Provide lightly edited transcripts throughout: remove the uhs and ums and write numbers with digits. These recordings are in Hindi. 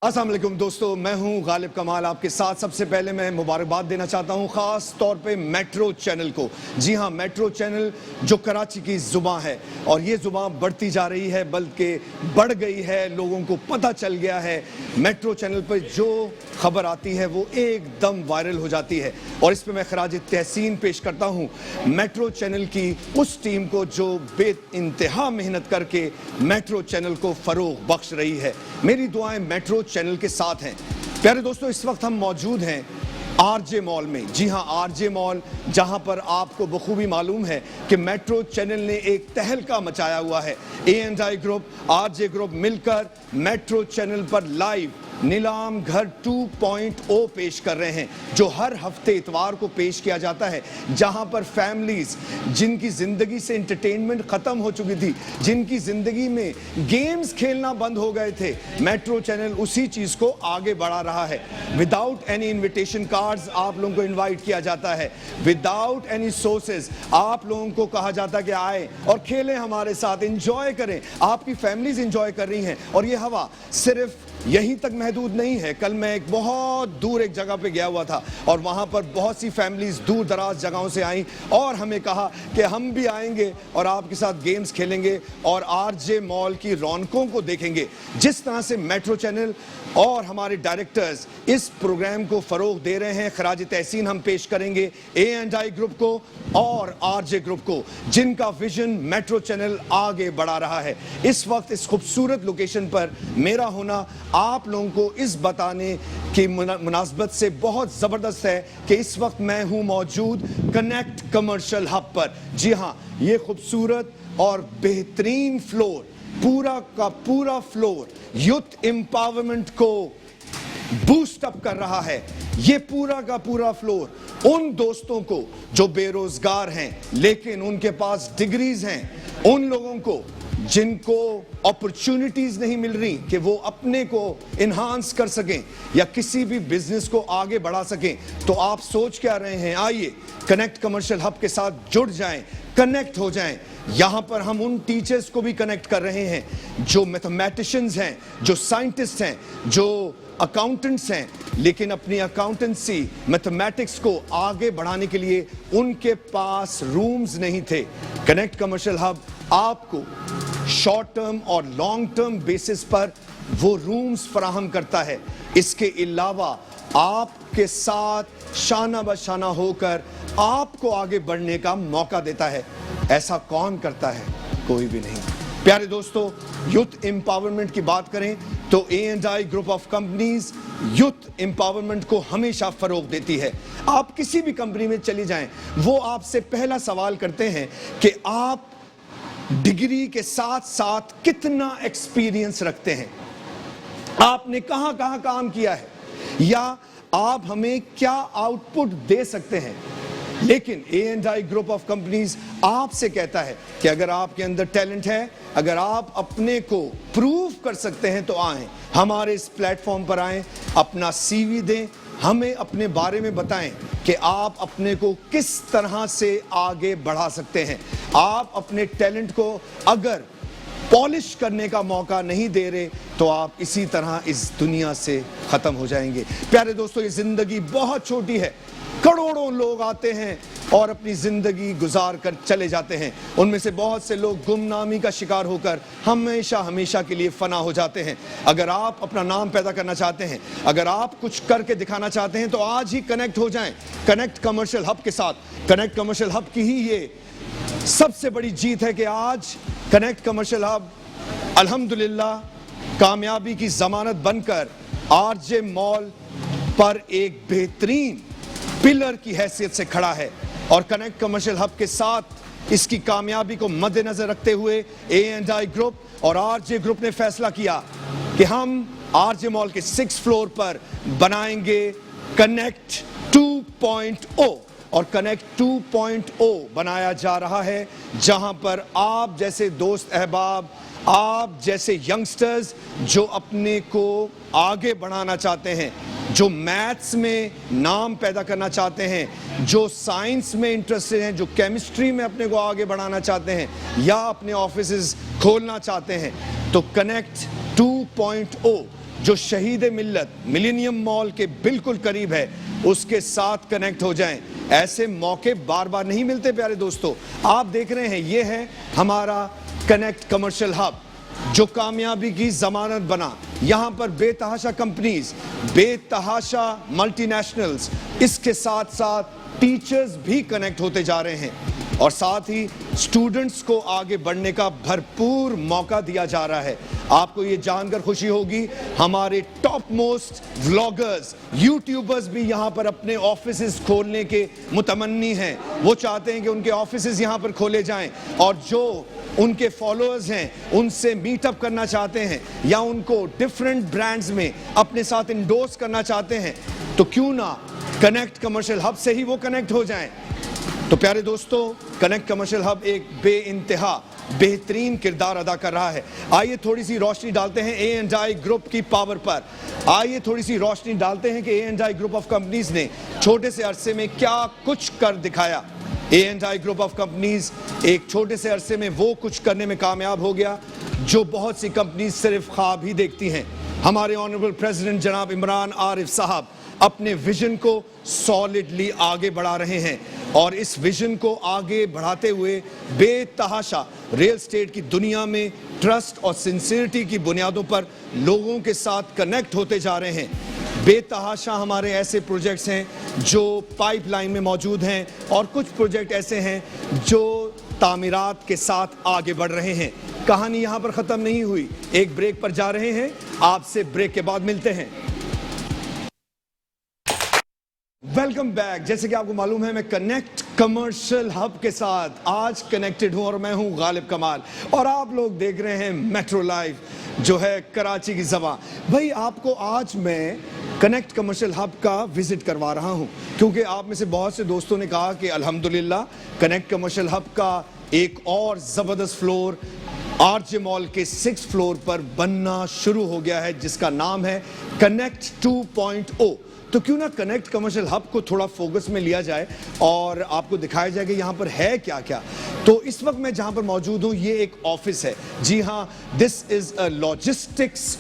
अस्सलाम वालेकुम दोस्तों, मैं हूं गालिब कमाल। आपके साथ सबसे पहले मैं मुबारकबाद देना चाहता हूं खास तौर पे मेट्रो चैनल को। जी हां, मेट्रो चैनल जो कराची की जुबान है और ये जुबान बढ़ती जा रही है, बल्कि बढ़ गई है। लोगों को पता चल गया है मेट्रो चैनल पर जो खबर आती है वो एकदम वायरल हो जाती है। और इस पर मैं खराज तहसीन पेश करता हूँ मेट्रो चैनल की उस टीम को जो बेइंतहा मेहनत करके मेट्रो चैनल को फरोग बख्श रही है। मेरी दुआएं मेट्रो चैनल के साथ हैं। प्यारे दोस्तों, इस वक्त हम मौजूद हैं आरजे मॉल में। जी हां, आरजे मॉल, जहां पर आपको बखूबी मालूम है कि मेट्रो चैनल ने एक तहलका मचाया हुआ है। A&I ग्रुप, आरजे ग्रुप मिलकर मेट्रो चैनल पर लाइव नीलाम घर 2.0 पेश कर रहे हैं, जो हर हफ्ते इतवार को पेश किया जाता है, जहां पर फैमिलीज जिनकी जिंदगी से एंटरटेनमेंट खत्म हो चुकी थी, जिनकी जिंदगी में गेम्स खेलना बंद हो गए थे, मेट्रो चैनल उसी चीज को आगे बढ़ा रहा है। विदाउट एनी इनविटेशन कार्ड्स आप लोगों को इनवाइट किया जाता है, विदाउट एनी सोर्सेज आप लोगों को कहा जाता है कि आए और खेलें हमारे साथ, एंजॉय करें। आपकी फैमिलीज एंजॉय कर रही हैं और ये हवा सिर्फ यहीं तक महदूद नहीं है। कल मैं एक बहुत दूर एक जगह पे गया हुआ था और वहां पर बहुत सी फैमिलीज दूर दराज जगहों से आई और हमें कहा कि हम भी आएंगे और आपके साथ गेम्स खेलेंगे और आरजे मॉल की रौनकों को देखेंगे। जिस तरह से मेट्रो चैनल और हमारे डायरेक्टर्स इस प्रोग्राम को फरोग दे रहे हैं, खराज तहसीन हम पेश करेंगे A&I ग्रुप को और आरजे ग्रुप को, जिनका विजन मेट्रो चैनल आगे बढ़ा रहा है। इस वक्त इस खूबसूरत लोकेशन पर मेरा होना आप लोगों को इस बताने की मुनासबत से बहुत ज़बरदस्त है कि इस वक्त मैं हूं मौजूद कनेक्ट कमर्शियल हब पर। जी हां, ये खूबसूरत और बेहतरीन फ्लोर, पूरा का पूरा फ्लोर यूथ एम्पावरमेंट को बूस्ट अप कर रहा है। ये पूरा का पूरा फ्लोर उन दोस्तों को जो बेरोजगार हैं लेकिन उनके पास डिग्रीज हैं, उन लोगों को जिनको अपॉर्चुनिटीज नहीं मिल रही कि वो अपने को इन्हांस कर सकें या किसी भी बिजनेस को आगे बढ़ा सकें। तो आप सोच क्या रहे हैं? आइए कनेक्ट कमर्शियल हब के साथ जुड़ जाएं, कनेक्ट हो जाएं। यहां पर हम उन टीचर्स को भी कनेक्ट कर रहे हैं जो मैथमेटिशियंस हैं, जो साइंटिस्ट हैं, जो अकाउंटेंट्स हैं, लेकिन अपनी अकाउंटेंसी मैथमेटिक्स को आगे बढ़ाने के लिए उनके पास रूम्स नहीं थे। कनेक्ट कमर्शियल हब आपको शॉर्ट टर्म और लॉन्ग टर्म बेसिस पर वो रूम्स फराहम करता है। इसके अलावा आपके साथ शाना बशाना होकर आपको आगे बढ़ने का मौका देता है। ऐसा कौन करता है? कोई भी नहीं। प्यारे दोस्तों, यूथ एम्पावरमेंट की बात करें तो A&I group of companies youth empowerment को हमेशा फरोग देती है। आप किसी भी कंपनी में चली जाएं, वो आपसे पहला सवाल करते हैं कि आप डिग्री के साथ साथ कितना एक्सपीरियंस रखते हैं, आपने कहां कहां काम किया है, या आप हमें क्या आउटपुट दे सकते हैं। लेकिन A&I ग्रुप ऑफ कंपनीज आपसे कहता है कि अगर आपके अंदर टैलेंट है, अगर आप अपने को प्रूव कर सकते हैं तो आएं, हमारे इस प्लेटफॉर्म पर आएं, अपना CV दें, हमें अपने बारे में बताएं कि आप अपने को किस तरह से आगे बढ़ा सकते हैं। आप अपने टैलेंट को अगर पॉलिश करने का मौका नहीं दे रहे तो आप इसी तरह इस दुनिया से खत्म हो जाएंगे। प्यारे दोस्तों, ये जिंदगी बहुत छोटी है। करोड़ों लोग आते हैं और अपनी जिंदगी गुजार कर चले जाते हैं। उनमें से बहुत से लोग गुमनामी का शिकार होकर हमेशा हमेशा के लिए फना हो जाते हैं। अगर आप अपना नाम पैदा करना चाहते हैं, अगर आप कुछ करके दिखाना चाहते हैं, तो आज ही कनेक्ट हो जाएं कनेक्ट कमर्शियल हब के साथ। कनेक्ट कमर्शियल हब की ही ये सबसे बड़ी जीत है कि आज कनेक्ट कमर्शियल हब अल्हम्दुलिल्लाह कामयाबी की जमानत बनकर आरजे मॉल पर एक बेहतरीन पिलर की हैसियत से खड़ा है। और कनेक्ट कमर्शियल हब के साथ इसकी कामयाबी को मद्देनजर रखते हुए A&I ग्रुप और आरजे ग्रुप ने फैसला किया कि हम आरजे मॉल के 6th फ्लोर पर बनाएंगे कनेक्ट 2.0। और कनेक्ट 2.0 बनाया जा रहा है जहां पर आप जैसे दोस्त अहबाब, आप जैसे यंगस्टर्स जो अपने को आगे बढ़ाना चाहते हैं, जो मैथ्स में नाम पैदा करना चाहते हैं, जो साइंस में इंटरेस्टेड हैं, जो केमिस्ट्री में अपने को आगे बढ़ाना चाहते हैं या अपने ऑफिसेज खोलना चाहते हैं, तो कनेक्ट 2.0 जो शहीद मिल्लत मिलेनियम मॉल के बिल्कुल करीब है उसके साथ कनेक्ट हो जाएं। ऐसे मौके बार बार नहीं मिलते प्यारे दोस्तों। आप देख रहे हैं ये है हमारा कनेक्ट कमर्शियल हब जो कामयाबी की जमानत बना। यहां पर बेतहाशा कंपनीज, बेतहाशा मल्टीनेशनल्स, इसके साथ साथ टीचर्स भी कनेक्ट होते जा रहे हैं और साथ ही स्टूडेंट्स को आगे बढ़ने का भरपूर मौका दिया जा रहा है। आपको ये जानकर खुशी होगी हमारे टॉप मोस्ट व्लॉगर्स, यूट्यूबर्स भी यहाँ पर अपने ऑफिसेस खोलने के मुतमन्नी हैं। वो चाहते हैं कि उनके ऑफिसेस यहाँ पर खोले जाएं और जो उनके फॉलोअर्स हैं उनसे मीटअप करना चाहते हैं या उनको डिफरेंट ब्रांड्स में अपने साथ इंडोर्स करना चाहते हैं तो क्यों ना कनेक्ट कमर्शियल हब से ही वो कनेक्ट हो जाएं। तो प्यारे दोस्तों, कनेक्ट कमर्शियल हब एक बेइंतहा बेहतरीन किरदार अदा कर रहा है। आइए थोड़ी सी रोशनी डालते हैं A&I ग्रुप की पावर पर। आइए थोड़ी सी रोशनी डालते हैं कि A&I ग्रुप ऑफ कंपनीज ने छोटे से अरसे में क्या कुछ कर दिखाया। A&I ग्रुप ऑफ कंपनीज एक छोटे से अरसे में वो कुछ करने में कामयाब हो गया जो बहुत सी कंपनीज सिर्फ ख्वाब ही देखती हैं। हमारे ऑनरेबल प्रेसिडेंट जनाब इमरान आरिफ साहब अपने विजन को सॉलिडली आगे बढ़ा रहे हैं और इस विजन को आगे बढ़ाते हुए बेतहाशा रियल एस्टेट की दुनिया में ट्रस्ट और सिंसियरिटी की बुनियादों पर लोगों के साथ कनेक्ट होते जा रहे हैं। बेतहाशा हमारे ऐसे प्रोजेक्ट्स हैं जो पाइपलाइन में मौजूद हैं और कुछ प्रोजेक्ट ऐसे हैं जो तामीरात के साथ आगे बढ़ रहे हैं। कहानी यहाँ पर ख़त्म नहीं हुई, एक ब्रेक पर जा रहे हैं, आपसे ब्रेक के बाद मिलते हैं। Welcome back. जैसे कि आपको मालूम है मैं कनेक्ट कमर्शियल हब के साथ आज कनेक्टेड हूं और मैं हूं गालिब कमाल और आप लोग देख रहे हैं मेट्रो लाइव जो है कराची की ज़बान। भाई आपको आज मैं कनेक्ट कमर्शियल हब का विजिट करवा रहा हूं क्योंकि आप में से बहुत से दोस्तों ने कहा कि अल्हम्दुलिल्लाह कनेक्ट कमर्शियल हब का एक और ज़बरदस्त फ्लोर आरजे मॉल के 6th फ्लोर पर बनना शुरू हो गया है जिसका नाम है कनेक्ट 2.0। तो क्यों ना कनेक्ट कमर्शियल हब को थोड़ा फोकस में लिया जाए और आपको दिखाया जाए कि यहाँ पर है क्या क्या। तो इस वक्त मैं जहाँ पर मौजूद हूँ ये एक ऑफिस है। जी हाँ, this is a logistics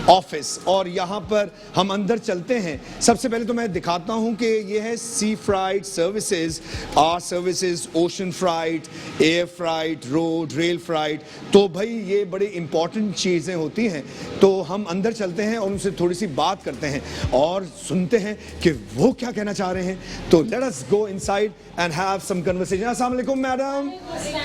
office और यहाँ पर हम अंदर चलते हैं। सबसे पहले तो मैं दिखाता हूँ कि ये है sea freight services, our services, ocean freight, air freight, road rail freight. तो भाई ये बड़ी इंपॉर्टेंट चीज़ें होती हैं। तो हम अंदर चलते हैं और उनसे थोड़ी सी बात करते हैं और सुनते हैं कि वो क्या कहना चाह रहे हैं। तो let us go inside and have some conversation. अस्सलाम वालेकुम मैडम,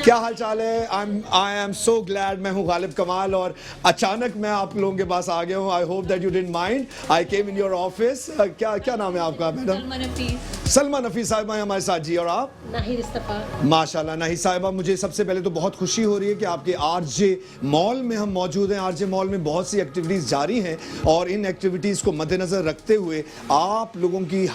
क्या हाल चाल है? I am so glad. मैं हूँ गालिब कमाल और अचानक मैं आप लोगों के पास आ गया हूँ। I hope that you didn't mind, I came in your office. क्या नाम है आपका मैडम? सलमा नफीस साहिबा है हमारे साथ जी। और आप? नाहिद इस्तफा। माशाल्लाह नाहिद साहिबा, मुझे सबसे पहले तो बहुत खुशी हो रही है कि आपके आरजे मॉल में हम मौजूद हैं। आरजे मॉल में बहुत सी एक्टिविटीज़ जारी हैं और इन एक्टिविटीज़ को मद्देनज़र रखते हुए आप लोगों की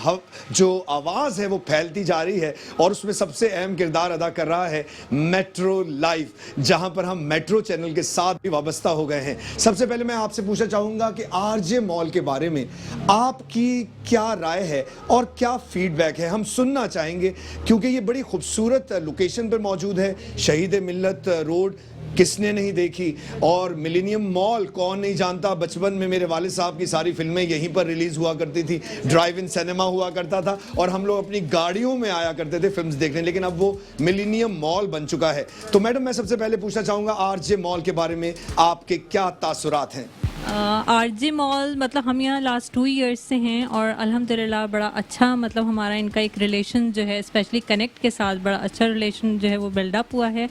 जो आवाज़ है वो फैलती जा रही है और उसमें सबसे अहम किरदार अदा कर रहा है मेट्रो लाइव, जहां पर हम मेट्रो चैनल के साथ भी वाबस्ता हो गए हैं। सबसे पहले मैं आपसे पूछना चाहूँगा कि आरजे मॉल के बारे में आपकी क्या राय है और क्या फीडबैक है, हम सुनना चाहेंगे क्योंकि ये बड़ी खूबसूरत लोकेशन पर मौजूद है। शहीद मिल्लत रोड किसने नहीं देखी और मिलेनियम मॉल कौन नहीं जानता। बचपन में मेरे वालिद साहब की सारी फिल्में यहीं पर रिलीज़ हुआ करती थी, ड्राइव इन सिनेमा हुआ करता था और हम लोग अपनी गाड़ियों में आया करते थे फिल्म्स देखने। लेकिन अब वो मिलेनियम मॉल बन चुका है। तो मैडम मैं सबसे पहले पूछना चाहूँगा आरजे मॉल के बारे में आपके क्या तासुरात हैं? आरजे मॉल मतलब हम यहाँ लास्ट 2 ईयर्स से हैं और अल्हम्दुलिल्लाह बड़ा अच्छा मतलब हमारा इनका एक रिलेशन जो है स्पेशली कनेक्ट के साथ बड़ा अच्छा रिलेशन जो है वो बिल्डअप हुआ है।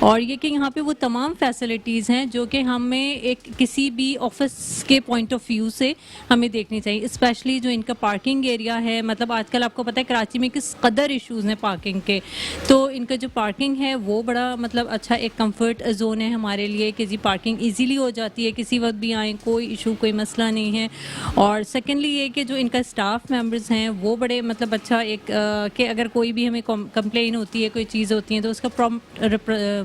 और ये कि यहाँ पे वो तमाम फैसिलिटीज़ हैं जो कि हमें एक किसी भी ऑफिस के पॉइंट ऑफ व्यू से हमें देखनी चाहिए। स्पेशली जो इनका पार्किंग एरिया है, मतलब आजकल आपको पता है कराची में किस कदर इशूज़ हैं पार्किंग के, तो इनका जो पार्किंग है वो बड़ा मतलब अच्छा एक कम्फर्ट जोन है हमारे लिए कि जी पार्किंग ईजीली हो जाती है, किसी वक्त भी आए कोई इशू कोई मसला नहीं है। और सेकेंडली ये कि जो इनका स्टाफ मेंबर्स हैं वो बड़े मतलब अच्छा एक कि अगर कोई भी हमें कंप्लेन होती है कोई चीज़ होती है तो उसका प्रॉम्प्ट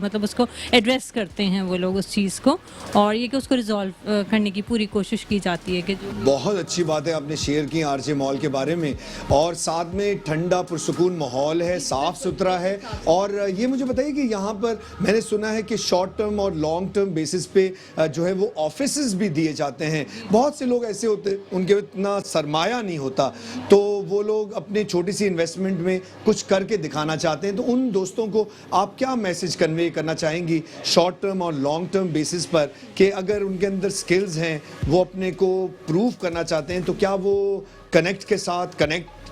मतलब उसको एड्रेस करते हैं वो लोग उस चीज़ को, और ये कि उसको रिजॉल्व करने की पूरी कोशिश की जाती है कि जो बहुत अच्छी बात है आपने शेयर की आरजे मॉल के बारे में। और साथ में ठंडा पुरसुकून माहौल है, साफ़ सुथरा है। और ये मुझे बताइए कि यहाँ पर मैंने सुना है कि शॉर्ट टर्म और लॉन्ग टर्म बेसिस पे जो है वो ऑफिसेज भी दिए किए जाते हैं। बहुत से लोग ऐसे होते उनके इतना सरमाया नहीं होता, तो वो लोग अपने छोटी सी इन्वेस्टमेंट में कुछ करके दिखाना चाहते हैं। तो उन दोस्तों को आप क्या मैसेज कन्वे करना चाहेंगी शॉर्ट टर्म और लॉन्ग टर्म बेसिस पर, कि अगर उनके अंदर स्किल्स हैं, वो अपने को प्रूव करना चाहते हैं, तो क्या वो कनेक्ट के साथ कनेक्ट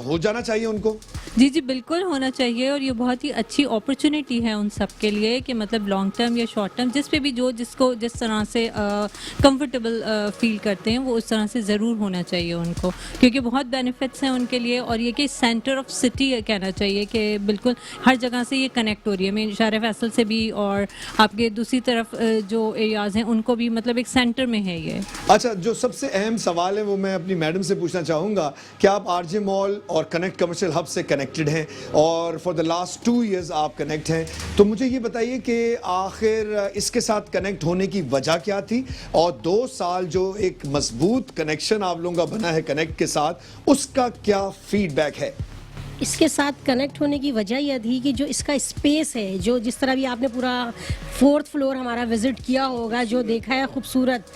हो जाना चाहिए उनको? जी जी बिल्कुल होना चाहिए, और ये बहुत ही अच्छी अपॉर्चुनिटी है उन सब के लिए कि मतलब लॉन्ग टर्म या शॉर्ट टर्म जिस पे भी जो जिसको जिस तरह से कंफर्टेबल फील करते हैं वो उस तरह से ज़रूर होना चाहिए उनको, क्योंकि बहुत बेनिफिट्स हैं उनके लिए। और ये कि सेंटर ऑफ सिटी कहना चाहिए कि बिल्कुल हर जगह से ये कनेक्ट हो रही है। मैं शार फैसल से भी और आपके दूसरी तरफ जो एरियाज़ हैं उनको भी, मतलब एक सेंटर में है ये। अच्छा, जो सबसे अहम सवाल है वो मैं अपनी मैडम से पूछना चाहूँगा कि आप आरजे मॉल और कनेक्ट कमर्शियल हब से कनेक्टेड हैं और फॉर द लास्ट 2 इयर्स आप कनेक्ट हैं, तो मुझे ये बताइए कि आखिर इसके साथ कनेक्ट होने की वजह क्या थी, और 2 साल जो एक मजबूत कनेक्शन आप लोगों का बना है कनेक्ट के साथ, उसका क्या फीडबैक है? इसके साथ कनेक्ट होने की वजह यह थी कि जो इसका स्पेस है, जो जिस तरह भी आपने पूरा 4th फ्लोर हमारा विजिट किया होगा, जो देखा है खूबसूरत,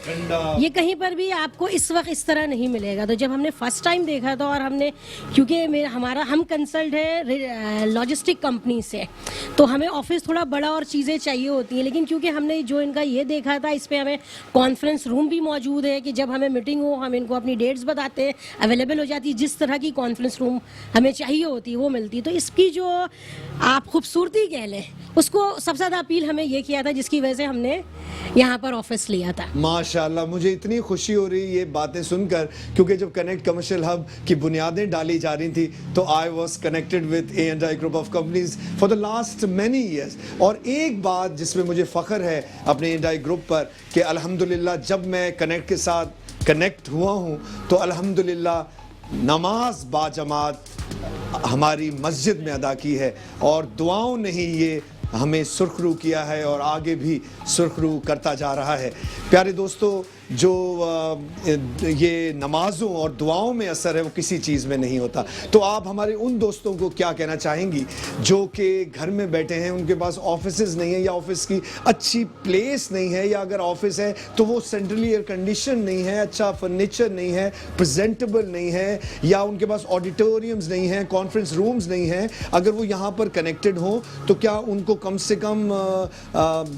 ये कहीं पर भी आपको इस वक्त इस तरह नहीं मिलेगा। तो जब हमने फर्स्ट टाइम देखा था, और हमने क्योंकि हम कंसल्ट है लॉजिस्टिक कंपनी से, तो हमें ऑफिस थोड़ा बड़ा और चीज़ें चाहिए होती हैं, लेकिन क्योंकि हमने जो इनका ये देखा था, इस पर हमें कॉन्फ्रेंस रूम भी मौजूद है कि जब हमें मीटिंग हो हम इनको अपनी डेट्स बताते हैं, अवेलेबल हो जाती है, जिस तरह की कॉन्फ्रेंस रूम हमें चाहिए होती है वो मिलती। तो इसकी जो आप खूबसूरती कह लें, उसको सबसे ज़्यादा अपील हमें ये किया था, जिसकी वजह से हमने यहाँ पर ऑफिस लिया था। माशाल्लाह, मुझे इतनी खुशी हो रही है ये बातें सुनकर, क्योंकि जब कनेक्ट कमर्शियल हब की बुनियादें डाली जा रही थी तो I was connected with A&I group of companies for the last many years. और एक बात जिसमें मुझे फ़ख्र है अपने A&I ग्रुप पर, कि अल्हम्दुलिल्लाह जब मैं कनेक्ट के साथ कनेक्ट हुआ हूँ तो अल्हम्दुलिल्लाह नमाज बाजमात हमारी मस्जिद में अदा की है, और दुआओं ने ही ये हमें सुरखरू किया है और आगे भी सुरखरू करता जा रहा है। प्यारे दोस्तों, जो ये नमाज़ों और दुआओं में असर है वो किसी चीज़ में नहीं होता। तो आप हमारे उन दोस्तों को क्या कहना चाहेंगी जो कि घर में बैठे हैं, उनके पास ऑफिसेज नहीं है, या ऑफिस की अच्छी प्लेस नहीं है, या अगर ऑफिस है तो वो सेंट्रली एयर कंडीशन नहीं है, अच्छा फर्नीचर नहीं है, प्रेजेंटेबल नहीं है, या उनके पास ऑडिटोरियम्स नहीं है, कॉन्फ्रेंस रूम्स नहीं है, अगर वो यहाँ पर कनेक्टेड हों तो क्या उनको कम से कम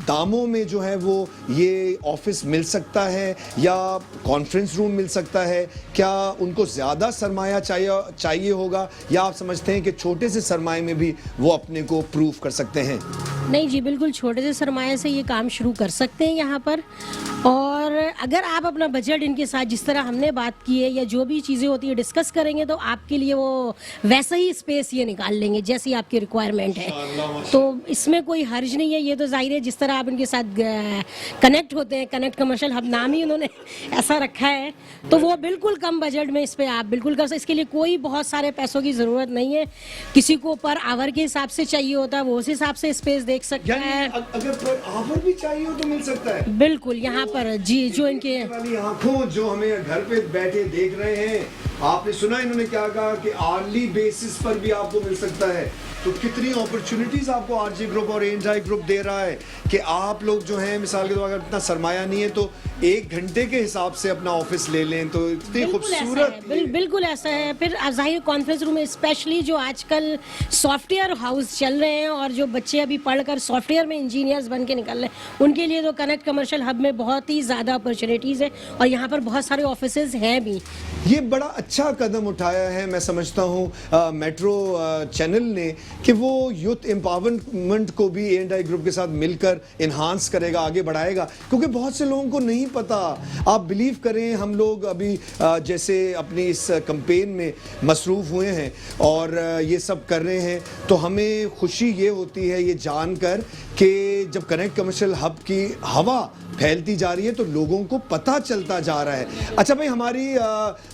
दामों में जो है वो ये ऑफिस मिल सकता है, या कॉन्फ्रेंस रूम मिल सकता है? क्या उनको ज़्यादा सरमाया चाहिए होगा, या आप समझते हैं कि छोटे से सरमाए में भी वो अपने को प्रूव कर सकते हैं? नहीं जी, बिल्कुल छोटे से सरमाए से ये काम शुरू कर सकते हैं यहाँ पर। और अगर आप अपना बजट इनके साथ जिस तरह हमने बात की है, या जो भी चीज़ें होती है डिस्कस करेंगे, तो आपके लिए वो वैसा ही स्पेस ये निकाल लेंगे जैसी आपकी रिक्वायरमेंट है। तो इसमें कोई हर्ज नहीं है। ये तो जाहिर है जिस तरह आप इनके साथ कनेक्ट होते हैं, कनेक्ट कमर्शियल हब नाम ही उन्होंने ऐसा रखा है, तो वो बिल्कुल कम बजट में इस पर आप बिल्कुल कर सकते। इसके लिए कोई बहुत सारे पैसों की ज़रूरत नहीं है। किसी को पर आवर के हिसाब से चाहिए होता है, वो उस हिसाब से स्पेस देख सकता है। अगर पर आवर भी चाहिए हो तो मिल सकता है, बिल्कुल यहाँ पर जी। जो इनके वाली आंखों जो हमें घर पे बैठे देख रहे हैं, आपने सुना इन्होंने क्या कहा कि आर्ली बेसिस पर भी आपको मिल सकता है। तो कितनी अपॉर्चुनिटीज आपको आरजे ग्रुप और A&I ग्रुप दे रहा है कि आप लोग जो हैं, मिसाल के तौर पर अगर इतना सरमाया नहीं है तो 1 घंटे के हिसाब से अपना ऑफिस ले लें, तो इतनी खूबसूरत। बिल्कुल ऐसा है। फिर जाहिर कॉन्फ्रेंस रूम में, स्पेशली जो आजकल सॉफ्टवेयर हाउस चल रहे हैं और जो बच्चे अभी पढ़कर सॉफ्टवेयर में इंजीनियर्स बन के निकल रहे हैं, उनके लिए तो कनेक्ट कमर्शियल हब में बहुत ही ज़्यादा अपॉर्चुनिटीज़ है, और यहाँ पर बहुत सारे ऑफिसेज हैं भी। ये बड़ा अच्छा कदम उठाया है, मैं समझता हूँ मेट्रो चैनल ने, कि वो यूथ एम्पावरमेंट को भी A&I ग्रुप के साथ मिलकर इन्हांस करेगा, आगे बढ़ाएगा, क्योंकि बहुत से लोगों को नहीं पता। आप बिलीव करें, हम लोग अभी जैसे अपनी इस कैंपेन में मसरूफ़ हुए हैं और ये सब कर रहे हैं, तो हमें खुशी ये होती है ये जानकर कि जब कनेक्ट कमर्शियल हब की हवा फैलती जा रही है तो लोगों को पता चलता जा रहा है। अच्छा भाई,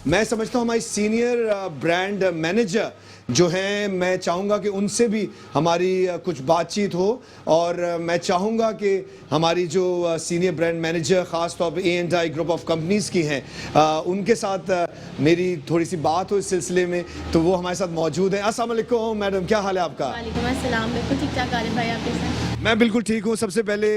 मैं समझता हूँ हमारी सीनियर ब्रांड मैनेजर जो हैं, मैं चाहूँगा कि उनसे भी हमारी कुछ बातचीत हो, और मैं चाहूँगा कि हमारी जो सीनियर ब्रांड मैनेजर ख़ास तौर पे A&I ग्रुप ऑफ कंपनीज़ की हैं, उनके साथ मेरी थोड़ी सी बात हो इस सिलसिले में, तो वो हमारे साथ मौजूद हैं। अस्सलाम वालेकुम मैडम, क्या हाल है आपका? वालेकुम अस्सलाम। बिल्कुल ठीक ठाक। आरिफ भाई, आप कैसे हैं? मैं बिल्कुल ठीक हूँ। सबसे पहले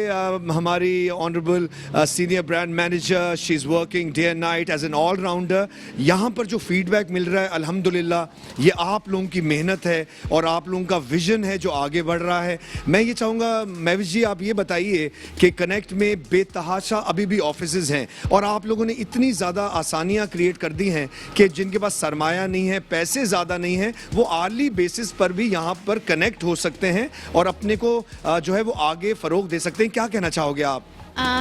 हमारी honourable senior brand manager, she is working day and night as an allrounder. यहाँ पर जो फीडबैक मिल रहा है अल्हम्दुलिल्लाह ये आप लोगों की मेहनत है और आप लोगों का विजन है जो आगे बढ़ रहा है। मैं ये चाहूँगा महविश जी, आप ये बताइए कि कनेक्ट में बेतहाशा अभी भी ऑफिसेज हैं और आप लोगों ने इतनी ज़्यादा आसानियाँ क्रिएट कर दी हैं कि जिनके पास सरमाया नहीं है, पैसे ज़्यादा नहीं है, वो आर्ली बेसिस पर भी यहाँ पर कनेक्ट हो सकते हैं और अपने को जो है वो आगे फरोग दे सकते हैं। क्या कहना चाहोगे आप?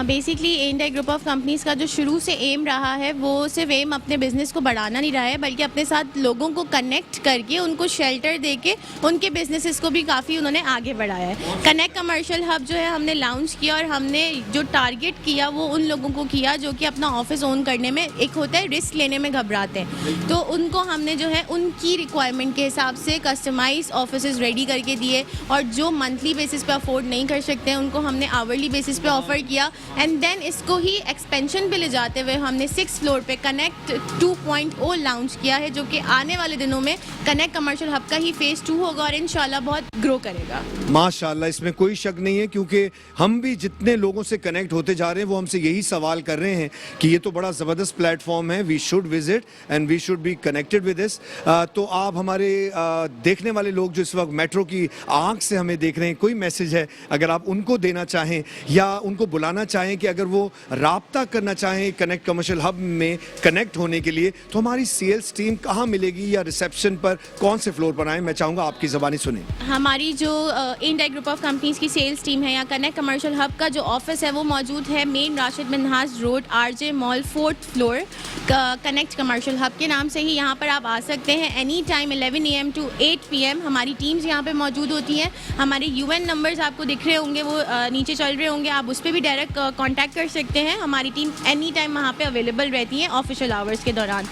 Basically A&I group of companies का जो शुरू से एम रहा है वो सिर्फ एम अपने बिज़नेस को बढ़ाना नहीं रहा है, बल्कि अपने साथ लोगों को कनेक्ट करके उनको शेल्टर देके उनके बिजनेसेस को भी काफ़ी उन्होंने आगे बढ़ाया है। कनेक्ट कमर्शियल हब जो है हमने लॉन्च किया और हमने जो टारगेट किया वो उन लोगों को किया जो कि अपना ऑफिस ओन करने में, एक होता है रिस्क लेने में घबराते हैं, तो उनको हमने जो है उनकी रिक्वायरमेंट के हिसाब से कस्टमाइज ऑफिस रेडी करके दिए और जो मंथली बेसिस पे अफोर्ड नहीं कर सकते हैं उनको हमने आवरली बेसिस पे ऑफर किया। एंड देन इसको ही एक्सपेंशन पे ले जाते हुए हमने 6th फ्लोर पे कनेक्ट 2.0 लॉन्च किया है, जो कि आने वाले दिनों में कनेक्ट कमर्शियल हब का ही फेज 2 होगा और इंशाल्लाह बहुत ग्रो करेगा। माशाल्लाह, इसमें कोई शक नहीं है, क्योंकि हम भी जितने लोगों से कनेक्ट होते जा रहे हैं वो हमसे यही सवाल कर रहे हैं कि ये तो बड़ा ज़बरदस्त प्लेटफॉर्म है, we should visit and we should be connected with this. तो आप हमारे देखने वाले लोग जो इस वक्त मेट्रो की आंख से हमें देख रहे हैं, कोई मैसेज है अगर आप उनको देना चाहें या उनको बुलाना चाहें कि अगर वो राब्ता करना चाहें कनेक्ट कमर्शियल हब में कनेक्ट होने के लिए, तो हमारी सेल्स टीम कहाँ मिलेगी या रिसेप्शन पर कौन से फ्लोर पर आए? मैं चाहूँगा आपकी ज़बानी सुने। हमारी जो A&I ग्रुप ऑफ कंपनीज़ की सेल्स टीम है या कनेक्ट कमर्शियल हब का जो ऑफिस है वो मौजूद है main Rashid Minhaj road, RJ mall, 4th floor, connect commercial hub के नाम से ही यहाँ पर आप आ सकते हैं। Any time 11 AM to 8 PM हमारी टीम्स यहाँ पे मौजूद होती हैं। हमारे UN नंबर्स आपको दिख रहे होंगे, वो नीचे चल रहे होंगे, आप उस पर भी डायरेक्ट कांटेक्ट कर सकते हैं। हमारी टीम एनी टाइम वहाँ पे अवेलेबल रहती है ऑफिशियल आवर्स के दौरान।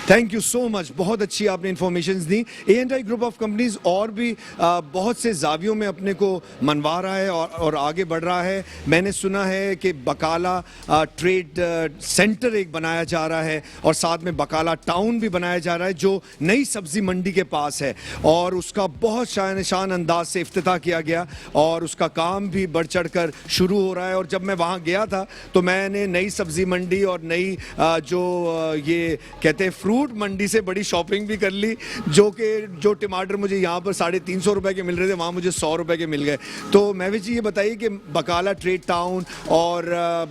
थैंक यू सो मच, बहुत अच्छी आपने information the. A&I group of companies और भी बहुत से जावियों में अपने को मनवा रहा है और आगे बढ़ रहा है। मैंने सुना है कि बकाला ट्रेड सेंटर एक बनाया जा रहा है और साथ में बकाला टाउन भी बनाया जा रहा है जो नई सब्जी मंडी के पास है और उसका बहुत शान अंदाज से इफ्तिताह किया गया और उसका काम भी बढ़ चढ़ कर शुरू हो रहा है। और जब मैं वहाँ गया था तो मैंने नई सब्जी मंडी और नई जो ये कहते हैं फ्रूट मंडी से बड़ी शॉपिंग भी कर ली, जो टमाटर मुझे यहाँ पर 350 रुपए के मिल रहे थे वहाँ मुझे 100 रुपए के मिल गए। तो महविश जी ये बताइए कि बकाला ट्रेड टाउन और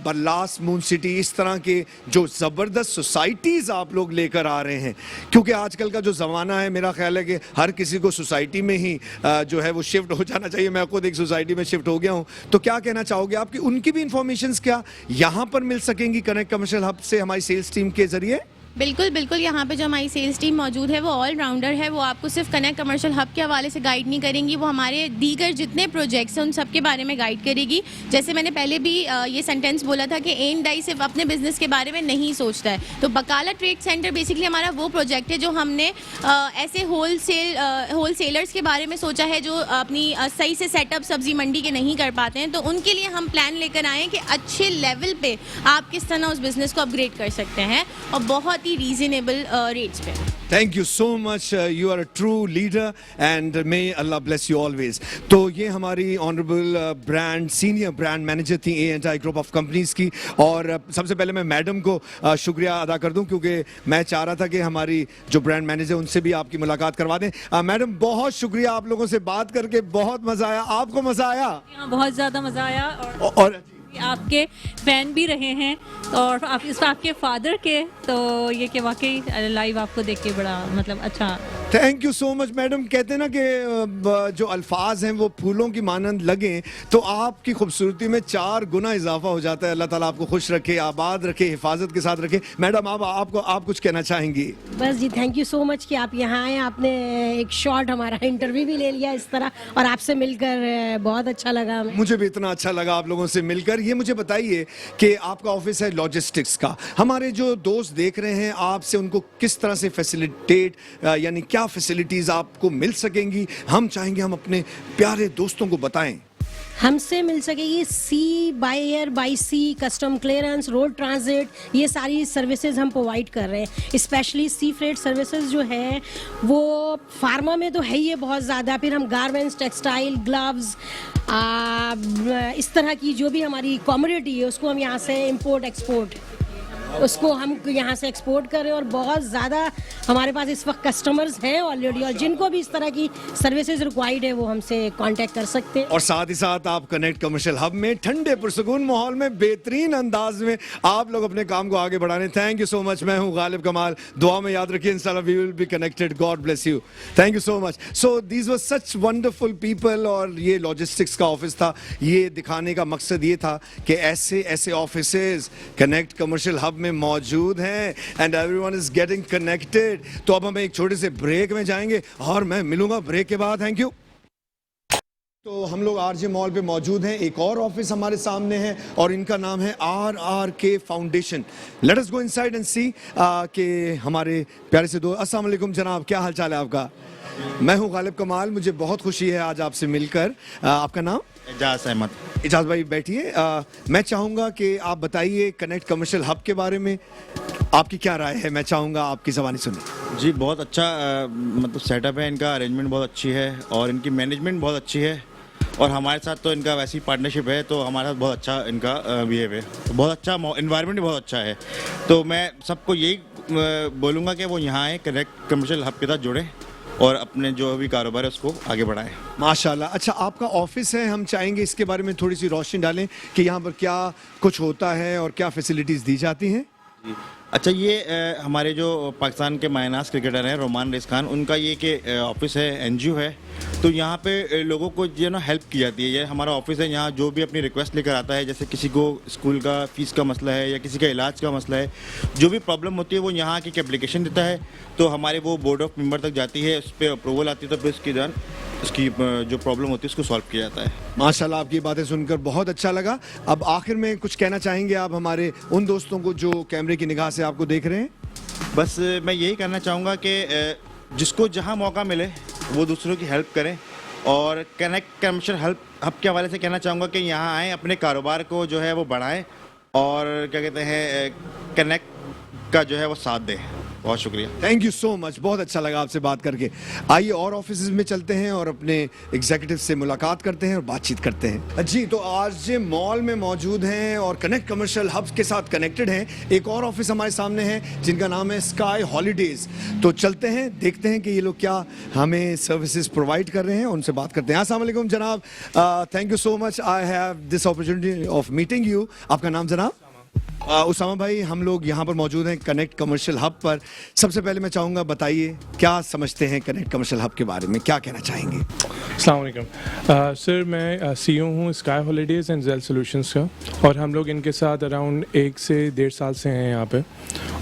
बल्लास मून सिटी, इस तरह के जो ज़बरदस्त सोसाइटीज़ आप लोग लेकर आ रहे हैं, क्योंकि आजकल का जो ज़माना है मेरा ख्याल है कि हर किसी को सोसाइटी में ही जो है वो शिफ्ट हो जाना चाहिए। मैं खुद एक सोसाइटी में शिफ्ट हो गया हूँ, तो क्या कहना चाहोगे आपकी उनकी भी इंफॉर्मेशन क्या यहाँ पर मिल सकेंगी कनेक्ट कमर्शियल हब से हमारी सेल्स टीम के जरिए? बिल्कुल बिल्कुल, यहाँ पे जो हमारी सेल्स टीम मौजूद है वो ऑल राउंडर है। वो आपको सिर्फ कनेक्ट कमर्शियल हब के हवाले से गाइड नहीं करेंगी, वो हमारे दीगर जितने प्रोजेक्ट्स हैं उन सब के बारे में गाइड करेगी। जैसे मैंने पहले भी ये सेंटेंस बोला था कि A&I सिर्फ अपने बिजनेस के बारे में नहीं सोचता है, तो बकाला ट्रेड सेंटर बेसिकली हमारा वो प्रोजेक्ट है जो हमने ऐसे होलसेलर्स के बारे में सोचा है जो अपनी सही से सेटअप सब्जी मंडी के नहीं कर पाते हैं, तो उनके लिए हम प्लान लेकर आए कि अच्छे लेवल पे आप किस तरह उस बिजनेस को अपग्रेड कर सकते हैं और बहुत ही रीजनेबल रेट्स पे। Thank you so much, you are a true leader and may Allah bless you always. तो ये हमारी ऑनरेबल सीनियर ब्रांड मैनेजर थी A&I ग्रुप ऑफ कंपनीज की। और सबसे पहले मैं मैडम को शुक्रिया अदा कर दूं, क्योंकि मैं चाह रहा था कि हमारी जो ब्रांड मैनेजर उनसे भी आपकी मुलाकात करवा दें। मैडम बहुत शुक्रिया, आप लोगों से बात करके बहुत मज़ा आया। आपको मज़ा आया? बहुत ज़्यादा मज़ा आया और आपके फैन भी रहे हैं और आपके फादर के, तो ये कि वाकई लाइव आपको देख के बड़ा मतलब अच्छा। Thank you so much madam. कहते हैं ना कि जो अल्फाज हैं वो फूलों की मानंद लगें, तो आपकी खूबसूरती में 4 गुना इजाफा हो जाता है। अल्लाह ताला आपको खुश रखे, आबाद रखे, हिफाजत के साथ रखे। मैडम आप कुछ कहना चाहेंगी? बस जी, थैंक यू सो मच कि आप यहाँ आए, आपने एक शॉर्ट हमारा इंटरव्यू भी ले लिया इस तरह, और आपसे मिलकर बहुत अच्छा लगा हमें। मुझे भी इतना अच्छा लगा आप लोगों से मिलकर। ये मुझे बताइए कि आपका ऑफिस है लॉजिस्टिक्स का, हमारे जो दोस्त देख रहे हैं आपसे उनको किस तरह से फैसिलिटेट यानी क्या फैसिलिटीज आपको मिल सकेंगी, हम चाहेंगे हम अपने प्यारे दोस्तों को बताएं। हमसे मिल सकेगी sea by air by sea, custom clearance, road transit, ये सारी सर्विसेज हम प्रोवाइड कर रहे हैं। स्पेशली सी फ्रेट सर्विसेज जो है वो फार्मा में तो है ही है बहुत ज़्यादा, फिर हम गारमेंट्स, टेक्सटाइल, ग्लव्स, इस तरह की जो भी हमारी कमोडिटी है उसको हम यहाँ से इंपोर्ट एक्सपोर्ट उसको हम यहाँ से एक्सपोर्ट कर रहे हैं। और बहुत ज़्यादा हमारे पास इस वक्त कस्टमर्स हैं ऑलरेडी, और जिनको भी इस तरह की सर्विसेज रिक्वायर्ड है वो हमसे कांटेक्ट कर सकते हैं। और साथ ही साथ आप कनेक्ट कमर्शियल हब में ठंडे पुरसुकून माहौल में बेहतरीन अंदाज में आप लोग अपने काम को आगे बढ़ाने। Thank you so much. मैं हूं गालिब कमाल, दुआ में याद रखिए, इंशाल्लाह we will be connected. God bless you, thank you so much. So these were such wonderful people. और ये लॉजिस्टिक्स का ऑफिस था, ये दिखाने का मकसद ये था कि ऐसे ऐसे ऑफिसेज कनेक्ट कमर्शियल हब में मौजूद हैं and everyone is getting connected. तो अब हम एक छोटे से ब्रेक में जाएंगे और मैं मिलूंगा ब्रेक के बाद। Thank you. तो हम लोग आरजे मॉल पे मौजूद हैं, एक और ऑफिस हमारे सामने है और इनका नाम है RRK foundation. Let us go inside and see कि हमारे प्यारे से दोस्त। अस्सलाम वालेकुम जनाब, क्या हाल चाल है आपका? मैं हूं गालिब कमाल, मुझे बहुत खुशी है आज आपसे मिलकर। आपका नाम? एजाज अहमद। एजाज भाई बैठिए। मैं चाहूँगा कि आप बताइए कनेक्ट कमर्शियल हब के बारे में आपकी क्या राय है। मैं चाहूँगा आपकी ज़बानी सुने। जी बहुत अच्छा मतलब सेटअप है इनका, अरेंजमेंट बहुत अच्छी है और इनकी मैनेजमेंट बहुत अच्छी है। और हमारे साथ तो इनका वैसी पार्टनरशिप है, तो हमारे साथ बहुत अच्छा इनका बिहेव है, तो बहुत अच्छा एनवायरनमेंट भी बहुत अच्छा है। तो मैं सबको यही बोलूँगा कि वो यहाँ आए, कनेक्ट कमर्शियल हब के साथ जुड़ें और अपने जो भी कारोबार है उसको आगे बढ़ाएं। माशाल्लाह। अच्छा, आपका ऑफिस है, हम चाहेंगे इसके बारे में थोड़ी सी रोशनी डालें कि यहाँ पर क्या कुछ होता है और क्या फैसिलिटीज़ दी जाती हैं। जी अच्छा, ये हमारे जो पाकिस्तान के मायनास क्रिकेटर हैं रोमान रेस खान, उनका ये कि ऑफिस है, NGO है। तो यहाँ पे लोगों को जो है ना हेल्प की जाती है। ये हमारा ऑफिस है, यहाँ जो भी अपनी रिक्वेस्ट लेकर आता है, जैसे किसी को स्कूल का फीस का मसला है या किसी का इलाज का मसला है, जो भी प्रॉब्लम होती है वो यहाँ की एप्लीकेशन देता है, तो हमारे वो बोर्ड ऑफ मेंबर तक जाती है, उस पर अप्रूवल आती है, तो फिर उसकी जान उसकी जो प्रॉब्लम होती है उसको सॉल्व किया जाता है। माशाल्लाह, आपकी बातें सुनकर बहुत अच्छा लगा। अब आखिर में कुछ कहना चाहेंगे आप हमारे उन दोस्तों को जो कैमरे की निगाह से आपको देख रहे हैं? बस मैं यही कहना चाहूँगा कि जिसको जहाँ मौका मिले वो दूसरों की हेल्प करें। और कनेक्ट कमर्शियल हब के हवाले से कहना चाहूँगा कि यहाँ आएँ, अपने कारोबार को जो है वो बढ़ाएं और क्या कहते हैं कनेक्ट का जो है वो साथ दें। बहुत शुक्रिया। थैंक यू सो मच, बहुत अच्छा लगा आपसे बात करके। आइए और ऑफिस में चलते हैं और अपने एग्जीक्यूटिव से मुलाकात करते हैं और बातचीत करते हैं। जी, तो आज ये मॉल में मौजूद हैं और कनेक्ट कमर्शियल हब के साथ कनेक्टेड हैं। एक और ऑफिस हमारे सामने है जिनका नाम है स्काई हॉलीडेज। तो चलते हैं, देखते हैं कि ये लोग क्या हमें सर्विसेज प्रोवाइड कर रहे हैं, उनसे बात करते हैं। अस्सलाम वालेकुम जनाब, thank you so much, I have this opportunity of meeting you. आपका नाम जनाब? उसामा भाई, हम लोग यहाँ पर मौजूद हैं कनेक्ट कमर्शियल हब पर। सबसे पहले मैं चाहूँगा बताइए क्या समझते हैं कनेक्ट कमर्शियल हब के बारे में, क्या कहना चाहेंगे? अस्सलाम वालेकुम सर, मैं CEO हूँ Sky Holidays and Gel Solutions का, और हम लोग इनके साथ अराउंड 1 से 1.5 साल से हैं यहाँ पे।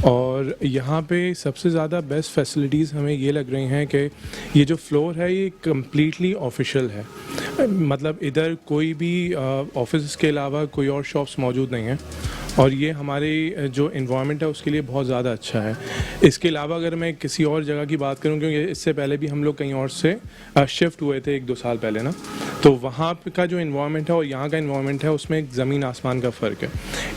और यहाँ पे सबसे ज़्यादा बेस्ट फैसिलिटीज़ हमें ये लग रही हैं कि ये जो फ्लोर है ये कम्प्लीटली ऑफिशियल है, मतलब इधर कोई भी ऑफिस के अलावा कोई और शॉप्स मौजूद नहीं हैं, और ये हमारी जो इन्वायरमेंट है उसके लिए बहुत ज़्यादा अच्छा है। इसके अलावा अगर मैं किसी और जगह की बात करूं, क्योंकि इससे पहले भी हम लोग कहीं और से शिफ्ट हुए थे 1-2 साल पहले ना, तो वहाँ का जो इन्वायरमेंट है और यहाँ का इन्वायरमेंट है उसमें एक ज़मीन आसमान का फ़र्क है।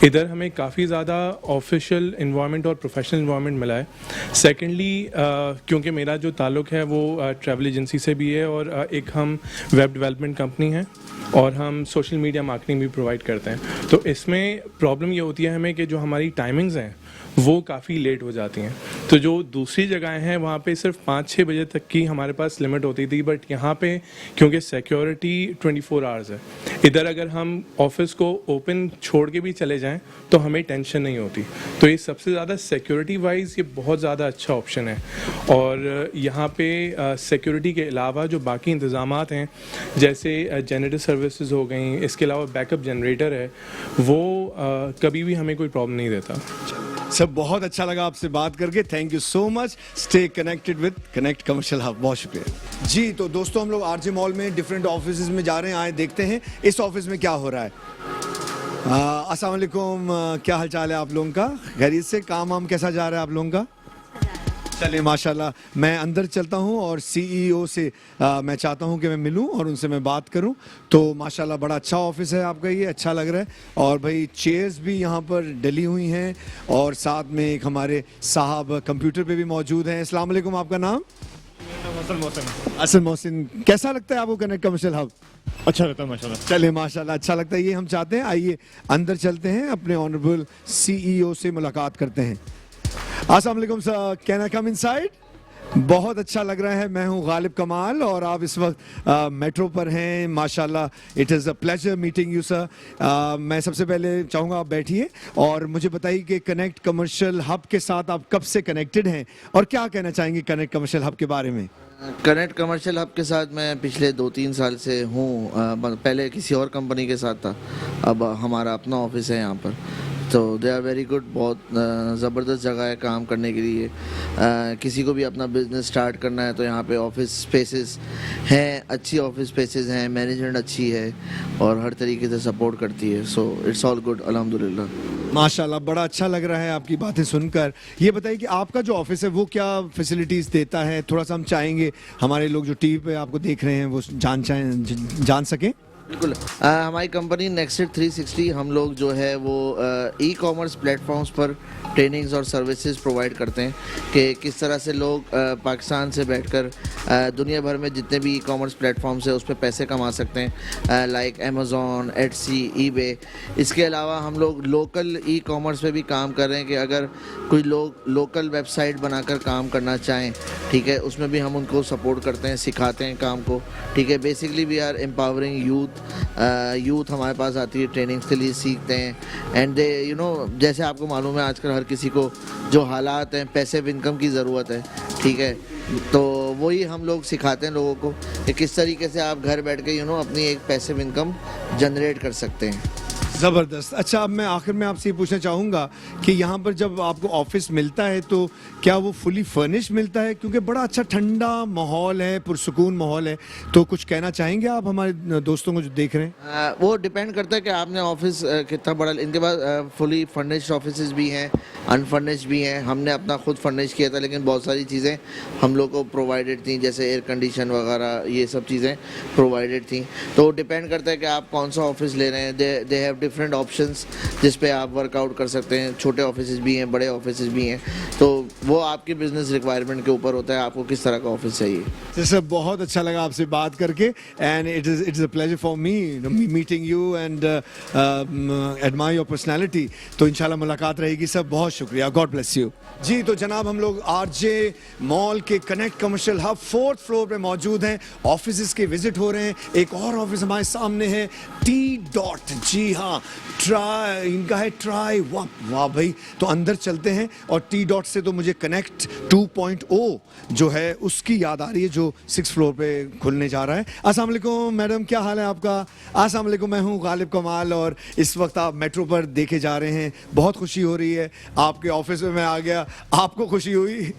इधर हमें काफ़ी ज़्यादा ऑफिशियल इन्वायरमेंट और प्रोफेशनल इन्वायरमेंट मिला है। सेकेंडली क्योंकि मेरा जो ताल्लुक़ है वो ट्रैवल एजेंसी से भी है, और एक हम वेब डेवलपमेंट कंपनी है और हम सोशल मीडिया मार्केटिंग भी प्रोवाइड करते हैं। तो इसमें प्रॉब्लम ये होती है हमें कि जो हमारी टाइमिंग्स हैं वो काफ़ी लेट हो जाती हैं। तो जो दूसरी जगहें हैं वहाँ पे सिर्फ 5-6 बजे तक की हमारे पास लिमिट होती थी, बट यहाँ पे क्योंकि सिक्योरिटी 24 आवर्स है, इधर अगर हम ऑफिस को ओपन छोड़ के भी चले जाएं तो हमें टेंशन नहीं होती। तो ये सबसे ज़्यादा सिक्योरिटी वाइज ये बहुत ज़्यादा अच्छा ऑप्शन है। और यहाँ पे सिक्योरिटी के अलावा जो बाकी इंतज़ामात हैं, जैसे जनरेटर सर्विसेज हो गई, इसके अलावा बैकअप जनरेटर है, वो कभी भी हमें कोई प्रॉब्लम नहीं देता। सब बहुत अच्छा लगा आपसे बात करके, thank you so much. Stay connected with connect commercial hub. बहुत शुक्रिया जी। तो दोस्तों, हम लोग आरजे मॉल में डिफरेंट ऑफिस में जा रहे हैं, आए देखते हैं इस ऑफिस में क्या हो रहा है। अस्सलाम वालेकुम, क्या हाल चाल है आप लोगों का? खैरियत से? काम वाम कैसा जा रहा है आप लोगों का? चलिए माशाल्लाह, मैं अंदर चलता हूं और सीईओ से मैं चाहता हूं कि मैं मिलूं और उनसे मैं बात करूं। तो माशाल्लाह बड़ा अच्छा ऑफिस है आपका, ये अच्छा लग रहा है। और भाई चेयर्स भी यहां पर डली हुई हैं और साथ में एक हमारे साहब कंप्यूटर पे भी मौजूद हैं। अस्सलाम वालेकुम, आपका नाम? असल मोहसिन, कैसा लगता है आपको कनेक्ट कमर्शियल हब? अच्छा लगता है माशाल्लाह। चलिए माशाल्लाह, अच्छा लगता है, ये हम चाहते हैं। आइए अंदर चलते हैं, अपने ऑनरेबल सीईओ से मुलाकात करते हैं। अस्सलाम वालेकुम sir, can I come inside? बहुत अच्छा लग रहा है। मैं हूं गालिब कमाल और आप इस वक्त मेट्रो पर हैं। माशाल्लाह, it is a pleasure meeting you sir. मैं सबसे पहले चाहूँगा आप बैठिए और मुझे बताइए कि कनेक्ट कमर्शियल हब के साथ आप कब से कनेक्टेड हैं और क्या कहना चाहेंगे कनेक्ट कमर्शियल हब के बारे में? कनेक्ट कमर्शियल हब के साथ मैं पिछले 2-3 साल से हूँ। पहले किसी और कंपनी के साथ था, अब हमारा अपना ऑफिस है यहाँ पर। तो दे आर वेरी गुड, बहुत ज़बरदस्त जगह है काम करने के लिए। किसी को भी अपना बिजनेस स्टार्ट करना है तो यहाँ पे ऑफिस स्पेसेस हैं, अच्छी ऑफिस स्पेसेस हैं, मैनेजमेंट अच्छी है और हर तरीके से सपोर्ट करती है। सो इट्स ऑल गुड, अल्हम्दुलिल्लाह। माशाल्लाह, बड़ा अच्छा लग रहा है आपकी बातें सुनकर। ये बताइए कि आपका जो ऑफिस है वो क्या फैसिलिटीज़ देता है? थोड़ा सा हम चाहेंगे हमारे लोग जो टीवी पे आपको देख रहे हैं वो जान सकें। बिल्कुल, हमारी कंपनी नेक्स्ट 360, हम लोग जो है वो ई कॉमर्स प्लेटफॉर्म्स पर ट्रेनिंग्स और सर्विसेज प्रोवाइड करते हैं कि किस तरह से लोग पाकिस्तान से बैठकर दुनिया भर में जितने भी ई कॉमर्स प्लेटफॉर्म्स है उस पर पैसे कमा सकते हैं, लाइक अमेज़ॉन, एटसी, ईबे। इसके अलावा हम लोग लोकल ई कॉमर्स पे भी काम कर रहे हैं कि अगर कोई लोग लोकल वेबसाइट बनाकर काम करना चाहें, ठीक है, उसमें भी हम उनको सपोर्ट करते हैं, सिखाते हैं काम को, ठीक है। Basically we are empowering youth हमारे पास आती है ट्रेनिंग्स के लिए, सीखते हैं एंड दे यू नो, जैसे आपको मालूम है आजकल हर किसी को जो हालात हैं, पैसिव इनकम की ज़रूरत है, ठीक है। तो वही हम लोग सिखाते हैं लोगों को कि किस तरीके से आप घर बैठ के अपनी एक पैसिव इनकम जनरेट कर सकते हैं। ज़बरदस्त। अच्छा, अब मैं आखिर में आपसे ये पूछना चाहूँगा कि यहाँ पर जब आपको ऑफिस मिलता है तो क्या वो फुली फर्निश मिलता है? क्योंकि बड़ा अच्छा ठंडा माहौल है, पुरसुकून माहौल है। तो कुछ कहना चाहेंगे आप हमारे दोस्तों को जो देख रहे हैं? वो डिपेंड करता है कि आपने ऑफिस कितना बड़ा। इनके पास फुली फर्निश्ड ऑफिस भी हैं, अनफर्निश्ड भी हैं। हमने अपना खुद फर्निश किया था, लेकिन बहुत सारी चीज़ें हम लोग को प्रोवाइडेड थी, जैसे एयर कंडीशन वगैरह, ये सब चीज़ें प्रोवाइडेड थी। तो डिपेंड करता है कि आप कौन सा ऑफिस ले रहे हैं। दे हैव डिफरेंट ऑप्शंस जिस पे आप वर्कआउट कर सकते हैं। छोटे ऑफिस भी हैं, बड़े ऑफिस भी हैं, तो वो आपके बिजनेस रिक्वायरमेंट के ऊपर होता है आपको किस तरह का ऑफिस चाहिए। सर, बहुत अच्छा लगा आपसे बात करके and it is a pleasure for me meeting you and admire your personality. तो इंशाल्लाह मुलाकात रहेगी सर, बहुत शुक्रिया, गॉड ब्लेस यू। जी, तो जनाब हम लोग आरजे मॉल के connect commercial hub 4th floor पे मौजूद हैं। ऑफिस के विजिट हो रहे हैं। एक और ऑफिस हमारे सामने है, T.Dot। जी हाँ, ट्राई इनका है, ट्राई। वाह वाह भाई, तो अंदर चलते हैं और T.Dot से तो मुझे कनेक्ट 2.0 जो है उसकी याद आ रही है, जो 6th फ्लोर पे खुलने जा रहा है। अस्सलाम वालेकुम मैडम, क्या हाल है आपका? अस्सलाम वालेकुम, मैं हूँ गालिब कमाल और इस वक्त आप मेट्रो पर देखे जा रहे हैं। बहुत खुशी हो रही है, आपके ऑफिस में मैं आ गया, आपको खुशी हुई?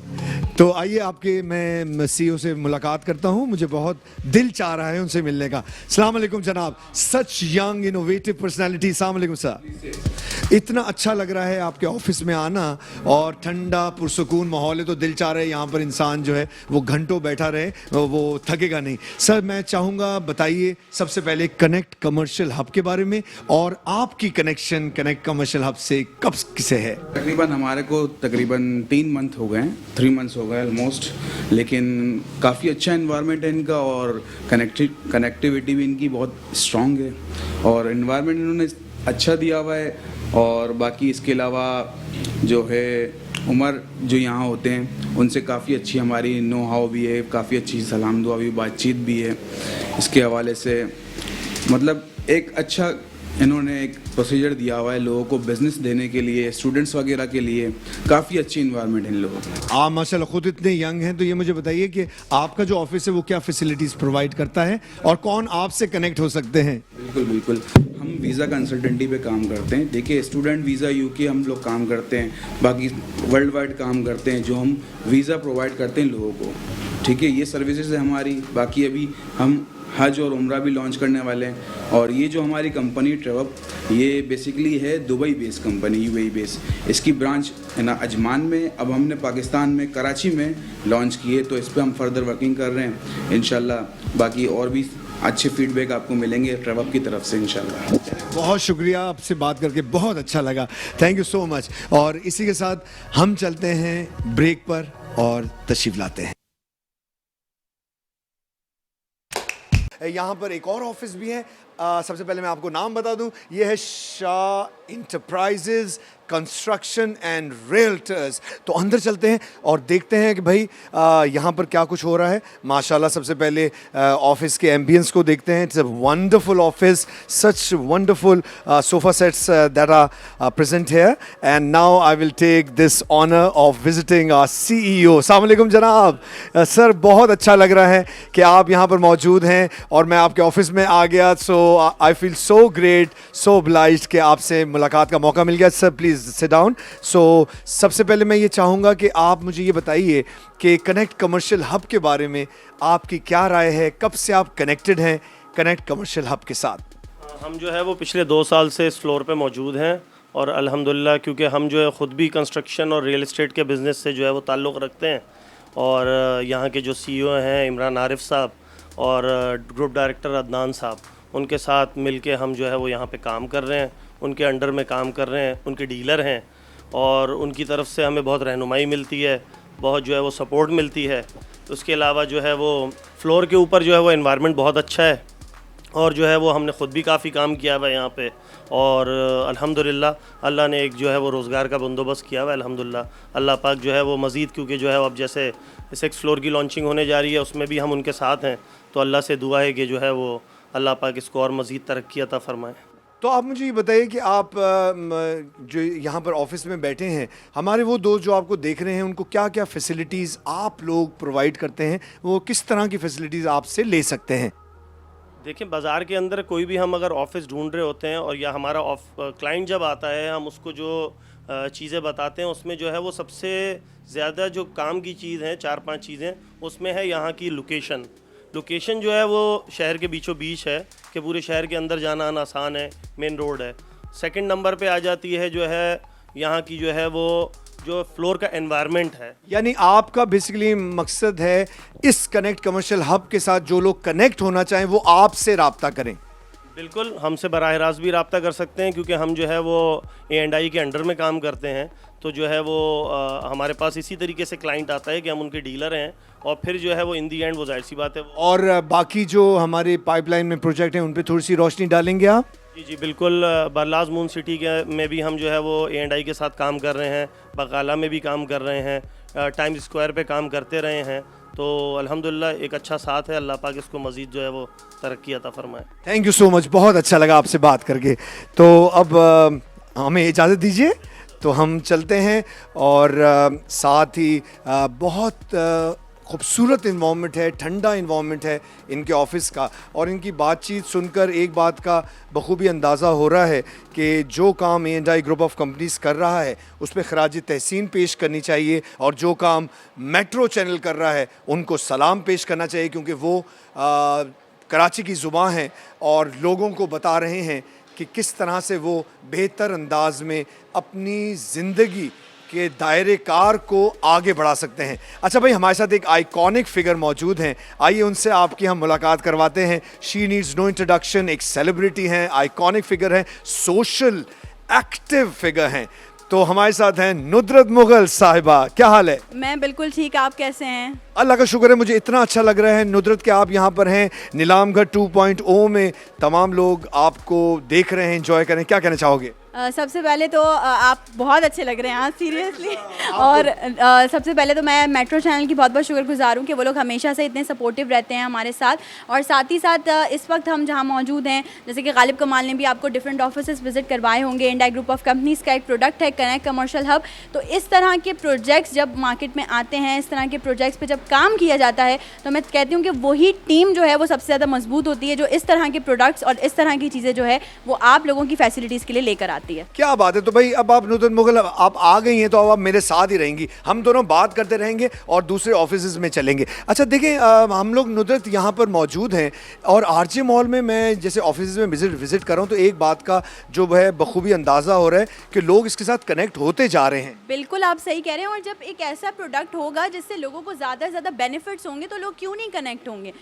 तो आइए आपके मैं सीईओ से मुलाकात करता हूं, मुझे बहुत दिल चाह रहा है उनसे मिलने का। अस्सलाम वालेकुम जनाब, सच यंग इनोवेटिव पर्सनालिटी। अस्सलाम वालेकुम सर, इतना अच्छा लग रहा है आपके ऑफिस में आना और ठंडा पुरसुकून माहौल है, तो दिल चाह रहा है यहाँ पर इंसान जो है वो घंटों बैठा रहे, वो थकेगा नहीं। सर, मैं चाहूँगा बताइए सबसे पहले कनेक्ट कमर्शियल हब के बारे में और आपकी कनेक्शन कनेक्ट कमर्शियल हब से कब से है? तकरीबन हमारे को 3 मंथ हो गए हैं, 3 मंथ्स हो गए ऑलमोस्ट, लेकिन काफ़ी अच्छा एनवायरनमेंट है इनका और कनेक्टिविटी भी इनकी बहुत स्ट्रॉन्ग है और एनवायरनमेंट इन्होंने अच्छा दिया हुआ है। और बाकी इसके अलावा जो है उमर जो यहाँ होते हैं उनसे काफ़ी अच्छी हमारी नो हाउ भी है, काफ़ी अच्छी सलाम दुआ भी, बातचीत भी है। इसके हवाले से मतलब एक अच्छा इन्होंने एक प्रोसीजर दिया हुआ है लोगों को बिजनेस देने के लिए, स्टूडेंट्स वगैरह के लिए। काफ़ी अच्छी इन्वायरमेंट है इन लोगों की। आप माशाल्लाह खुद इतने यंग हैं, तो ये मुझे बताइए कि आपका जो ऑफिस है वो क्या फैसिलिटीज़ प्रोवाइड करता है और कौन आपसे कनेक्ट हो सकते हैं? बिल्कुल बिल्कुल, हम वीज़ा कंसल्टेंटी पे काम करते हैं। देखिए, स्टूडेंट वीज़ा यूके हम लोग काम करते हैं, बाकी वर्ल्ड वाइड काम करते हैं, जो हम वीज़ा प्रोवाइड करते हैं लोगों को, ठीक है। ये सर्विसेज है हमारी। बाकी अभी हम हज और उम्रा भी लॉन्च करने वाले हैं, और ये जो हमारी कंपनी ट्रेवअप, ये बेसिकली है Dubai based company, UAE based. इसकी ब्रांच है ना अजमान में, अब हमने पाकिस्तान में कराची में लॉन्च की है, तो इस पर हम फर्दर वर्किंग कर रहे हैं इंशाल्लाह। बाकी और भी अच्छे फीडबैक आपको मिलेंगे ट्रेवअप की तरफ से इंशाल्लाह। बहुत शुक्रिया, आपसे बात करके बहुत अच्छा लगा, थैंक यू सो मच। और इसी के साथ हम चलते हैं ब्रेक पर और तशरीफ लाते हैं। यहाँ पर एक और ऑफिस भी है। सबसे पहले मैं आपको नाम बता दूं, ये है Shah enterprises construction and realtors. तो अंदर चलते हैं और देखते हैं कि भाई यहाँ पर क्या कुछ हो रहा है। माशाल्लाह, सबसे पहले ऑफिस के एम्बियंस को देखते हैं। It's a wonderful office, such wonderful sofa sets that are present here. And now I will take this honour of visiting our CEO। अस्सलाम वालेकुम जनाब। सर, बहुत अच्छा लग रहा है कि आप यहाँ पर मौजूद हैं और मैं आपके ऑफिस में आ गया। So I feel so great, so obliged कि आपसे मुलाकात का मौका मिल गया। Sir please sit down. So सबसे पहले मैं ये चाहूँगा कि आप मुझे ये बताइए कि कनेक्ट कमर्शियल हब के बारे में आपकी क्या राय है, कब से आप कनेक्टेड हैं कनेक्ट कमर्शियल हब के साथ? हम जो है वो पिछले 2 साल से इस फ्लोर पे मौजूद हैं और अल्हम्दुलिल्लाह, क्योंकि हम जो है ख़ुद भी कंस्ट्रक्शन और रियल एस्टेट के बिज़नेस से जो है वो ताल्लुक़ रखते हैं। और यहाँ के जो CEO हैं इमरान आरिफ साहब और ग्रुप डायरेक्टर अदनान साहब, उनके साथ मिलके हम जो है वो यहाँ पे काम कर रहे हैं, उनके अंडर में काम कर रहे हैं, उनके डीलर हैं और उनकी तरफ से हमें बहुत रहनुमाई मिलती है, बहुत जो है वो सपोर्ट मिलती है। उसके अलावा जो है वो फ्लोर के ऊपर जो है वो एनवायरनमेंट बहुत अच्छा है और जो है वो हमने ख़ुद भी काफ़ी काम किया हुआ है यहाँ पे। और अल्हम्दुलिल्लाह अल्लाह ने एक जो है वो रोज़गार का बंदोबस्त किया हुआ है अल्हम्दुलिल्लाह। अल्लाह पाक जो है वो मज़ीद, क्योंकि जो है अब जैसे 6 फ्लोर की लॉन्चिंग होने जा रही है, उसमें भी हम उनके साथ हैं, तो अल्लाह से दुआ है कि जो है वो अल्लाह पाक इसको और मज़ीद तरक्की अता फ़रमाए। तो आप मुझे ये बताइए कि आप जो यहाँ पर ऑफिस में बैठे हैं, हमारे वो दोस्त जो आपको देख रहे हैं, उनको क्या क्या फैसिलिटीज़ आप लोग प्रोवाइड करते हैं, वो किस तरह की फैसिलिटीज़ आपसे ले सकते हैं? देखिए, बाज़ार के अंदर कोई भी हम अगर ऑफ़िस ढूंढ रहे होते हैं और या हमारा क्लाइंट जब आता है, हम उसको जो चीज़ें बताते हैं, उसमें जो है वो सबसे ज़्यादा जो काम की चीज़ है, 4-5 चीज़ें, उसमें है यहाँ की लोकेशन। लोकेशन जो है वो शहर के बीचों बीच है कि पूरे शहर के अंदर जाना आना आसान है, मेन रोड है। सेकंड नंबर पे आ जाती है जो है यहाँ की जो है वो जो फ्लोर का एनवायरनमेंट है। यानी आपका बेसिकली मकसद है इस कनेक्ट कमर्शियल हब के साथ जो लोग कनेक्ट होना चाहें वो आपसे रब्ता करें? बिल्कुल, हमसे बराह रास्त भी रब्ता कर सकते हैं, क्योंकि हम जो है वो A&I के अंडर में काम करते हैं। तो जो है वो हमारे पास इसी तरीके से क्लाइंट आता है कि हम उनके डीलर हैं और फिर जो है वो इन दी एंड वो जाहिर सी बात है। और बाकी जो हमारे पाइपलाइन में प्रोजेक्ट हैं उन पे थोड़ी सी रोशनी डालेंगे आप? जी बिल्कुल। बरलाज मून सिटी के में भी हम जो है वो A&I के साथ काम कर रहे हैं, बकाला में भी काम कर रहे हैं, टाइम्स स्क्वायर पे काम करते रहे हैं। तो अल्हम्दुलिल्लाह एक अच्छा साथ है, अल्लाह पाक इसको मज़ीद जो है वो तरक्की अता फरमाए। थैंक यू सो मच, बहुत अच्छा लगा आपसे बात करके। तो अब हमें इजाज़त दीजिए, तो हम चलते हैं और साथ ही बहुत खूबसूरत इन्वामेंट है, ठंडा इन्वामेंट है इनके ऑफ़िस का। और इनकी बातचीत सुनकर एक बात का बखूबी अंदाज़ा हो रहा है कि जो काम A&I ग्रुप ऑफ कंपनीज़ कर रहा है उस पर खराज तहसीन पेश करनी चाहिए, और जो काम मेट्रो चैनल कर रहा है उनको सलाम पेश करना चाहिए, क्योंकि वो कराची की ज़ुबान है और लोगों को बता रहे हैं कि किस तरह से वो बेहतर अंदाज में अपनी ज़िंदगी के दायरे कार को आगे बढ़ा सकते हैं। अच्छा भाई, हमारे साथ एक आइकॉनिक फिगर मौजूद हैं, आइए उनसे आपकी हम मुलाकात करवाते हैं। शी नीड्स नो इंट्रोडक्शन, एक सेलिब्रिटी हैं, आइकॉनिक फिगर हैं, सोशल एक्टिव फिगर हैं। तो हमारे साथ हैं नुदरत मुगल साहिबा। क्या हाल है? मैं बिल्कुल ठीक, आप कैसे हैं? अल्लाह का शुक्र है। मुझे इतना अच्छा लग रहा है नुदरत कि आप यहाँ पर हैं नीलामगढ़ 2.0 में, तमाम लोग आपको देख रहे हैं, एंजॉय करें। क्या कहना चाहोगे? सबसे पहले तो आप बहुत अच्छे लग रहे हैं आज, सीरियसली। और सबसे पहले तो मैं मेट्रो चैनल की बहुत बहुत शुक्रगुजार हूँ कि वो लोग हमेशा से इतने सपोर्टिव रहते हैं हमारे साथ। और साथ ही साथ इस वक्त हम जहाँ मौजूद हैं, जैसे कि गालिब कमाल ने भी आपको डिफरेंट ऑफिसेस विजिट करवाए होंगे, A&I ग्रुप ऑफ कंपनीज़ का एक प्रोडक्ट है कनेक्ट कमर्शियल हब। तो इस तरह के प्रोजेक्ट्स जब मार्केट में आते हैं, इस तरह के प्रोजेक्ट्स पे जब काम किया जाता है, तो मैं कहती हूँ कि वही टीम जो है वो सबसे ज़्यादा मजबूत होती है, जो इस तरह के प्रोडक्ट्स और इस तरह की चीज़ें जो है वो आप लोगों की फैसिलिटीज़ के लिए लेकर आती है। क्या बात है। तो भाई अब आप नुतन मुगल आप आ गई हैं, तो अब आप मेरे साथ ही रहेंगी, हम दोनों बात करते रहेंगे और दूसरे ऑफिस में चलेंगे। अच्छा देखें, हम लोग नुदरत यहाँ पर मौजूद हैं और आरजे मॉल में मैं जैसे ऑफिस में विजिट कर रहा हूँ, तो एक बात का जो है बखूबी अंदाज़ा हो रहा है कि लोग इसके साथ कनेक्ट होते जा रहे हैं। बिल्कुल आप सही कह रहे हैं, और जब एक ऐसा प्रोडक्ट होगा जिससे लोगों को ज़्यादा से ज़्यादा बेनिफिट्स होंगे तो लोग क्यों नहीं कनेक्ट होंगे।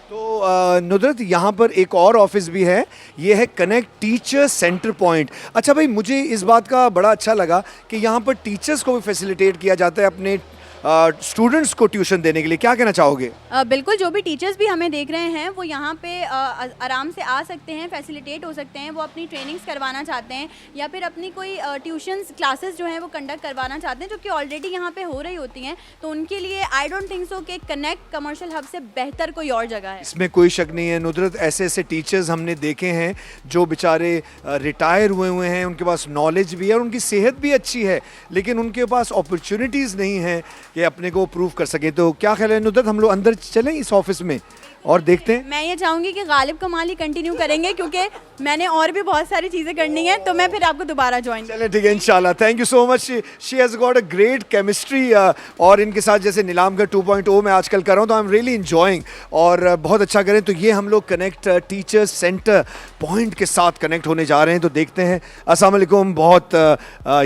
तो नुदरत यहाँ पर एक और ऑफिस भी है, ये है कनेक्ट टीचर सेंटर पॉइंट। अच्छा भाई, मुझे इस बात का बड़ा अच्छा लगा कि यहाँ पर टीचर्स को भी फैसिलिटेट किया जाता है अपने स्टूडेंट्स को ट्यूशन देने के लिए। क्या कहना चाहोगे? बिल्कुल, जो भी टीचर्स भी हमें देख रहे हैं वो यहाँ पे आराम से आ सकते हैं, फैसिलिटेट हो सकते हैं, वो अपनी ट्रेनिंग्स करवाना चाहते हैं या फिर अपनी कोई ट्यूशन्स क्लासेस जो हैं वो कंडक्ट करवाना चाहते हैं, जो कि ऑलरेडी यहाँ पे हो रही होती हैं, तो उनके लिए आई डोंट थिंक सो कि कनेक्ट कमर्शियल हब से बेहतर कोई और जगह है। इसमें कोई शक नहीं है नुदरत, ऐसे ऐसे टीचर्स हमने देखे हैं जो बेचारे रिटायर हुए हैं, उनके पास नॉलेज भी है और उनकी सेहत भी अच्छी है, लेकिन उनके पास अपॉर्चुनिटीज़ नहीं है कि अपने को प्रूव कर सके। तो क्या ख्याल है नुदरत, हम लोग अंदर चलें इस ऑफिस में और देखते हैं? मैं ये चाहूँगी कि गालिब कमाल ही कंटिन्यू करेंगे, क्योंकि मैंने और भी बहुत सारी चीज़ें करनी है, तो मैं फिर आपको दोबारा ज्वाइन। चलें ठीक है, इंशाल्लाह। Thank you so much, she has got a great chemistry. और इनके साथ जैसे नीलामगढ़ 2.0 मैं आजकल कर रहा हूँ, तो आई एम रियली इंजॉइंग, और बहुत अच्छा करें। तो ये हम लोग कनेक्ट टीचर सेंटर पॉइंट के साथ कनेक्ट होने जा रहे हैं, तो देखते हैं। अस्सलाम वालेकुम। बहुत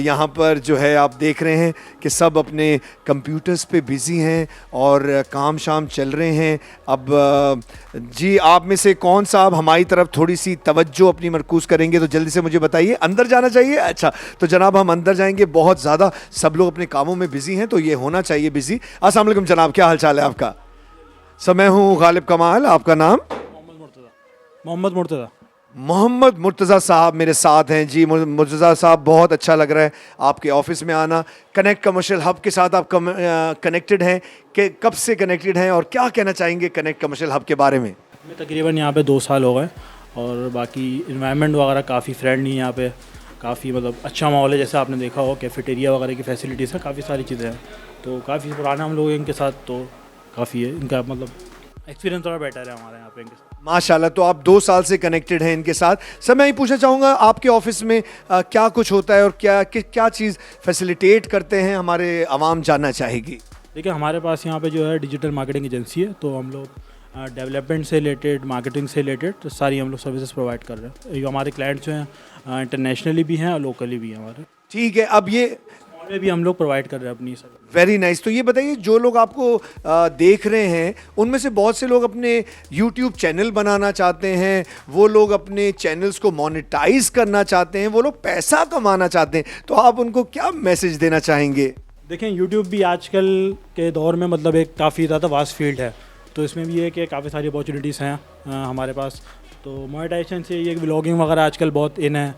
यहाँ पर जो है आप देख रहे हैं कि सब अपने कंप्यूटर्स पे बिज़ी हैं और काम शाम चल रहे हैं। अब जी आप में से कौन सा अब हमारी तरफ थोड़ी सी तवज्जो अपनी मरकूज़ करेंगे, तो जल्दी से मुझे बताइए। अंदर जाना चाहिए? अच्छा, तो जनाब हम अंदर जाएंगे। बहुत ज़्यादा सब लोग अपने कामों में बिज़ी हैं, तो ये होना चाहिए बिज़ी। अस्सलाम वालेकुम जनाब, क्या हाल चाल है आपका? सर मैं हूँ गालिब कमाल, आपका नाम? मोहम्मद मुर्तज़ा साहब मेरे साथ हैं। जी मुर्तज़ा साहब, बहुत अच्छा लग रहा है आपके ऑफिस में आना। कनेक्ट कमर्शियल हब के साथ आप कनेक्टेड हैं कि कब से कनेक्टेड हैं, और क्या कहना चाहेंगे कनेक्ट कमर्शियल हब के बारे में? मैं तकरीबन यहाँ पे 2 साल हो गए, और बाकी इन्वायरमेंट वगैरह काफ़ी फ्रेंडली है यहाँ पे, काफ़ी मतलब अच्छा माहौल है। जैसे आपने देखा हो कैफेटेरिया वगैरह की फैसिलिटीज़ है, काफ़ी सारी चीज़ें हैं, तो काफ़ी पुराना हम लोग इनके साथ, तो काफ़ी है इनका मतलब एक्सपीरियंस थोड़ा बेटर है हमारे यहाँ पे इनके साथ। माशाल्लाह, तो आप 2 साल से कनेक्टेड हैं इनके साथ। सर मैं ये पूछना चाहूँगा, आपके ऑफिस में क्या कुछ होता है और क्या चीज़ फैसिलिटेट करते हैं, हमारे आवाम जानना चाहेगी। देखिए हमारे पास यहाँ पे जो है डिजिटल मार्केटिंग एजेंसी है, तो हम लोग डेवलपमेंट से रिलेटेड, मार्केटिंग से रिलेटेड तो सारी हम लोग सर्विसेज प्रोवाइड कर रहे हैं। ये हमारे क्लाइंट जो हैं इंटरनेशनली भी हैं और लोकली भी हैं हमारे। ठीक है, अब ये में भी हम लोग प्रोवाइड कर रहे हैं अपनी सर्विस। Very nice. तो ये बताइए, जो लोग आपको देख रहे हैं उनमें से बहुत से लोग अपने यूट्यूब चैनल बनाना चाहते हैं, वो लोग अपने चैनल्स को मोनेटाइज करना चाहते हैं, वो लोग पैसा कमाना चाहते हैं, तो आप उनको क्या मैसेज देना चाहेंगे? देखें यूट्यूब भी आजकल के दौर में मतलब एक काफ़ी ज़्यादा वास्ट फील्ड है, तो इसमें भी है कि काफ़ी सारी अपॉर्चुनिटीज़ हैं हमारे पास। तो मोनेटाइजेशन से ये व्लॉगिंग वगैरह आजकल बहुत इन है,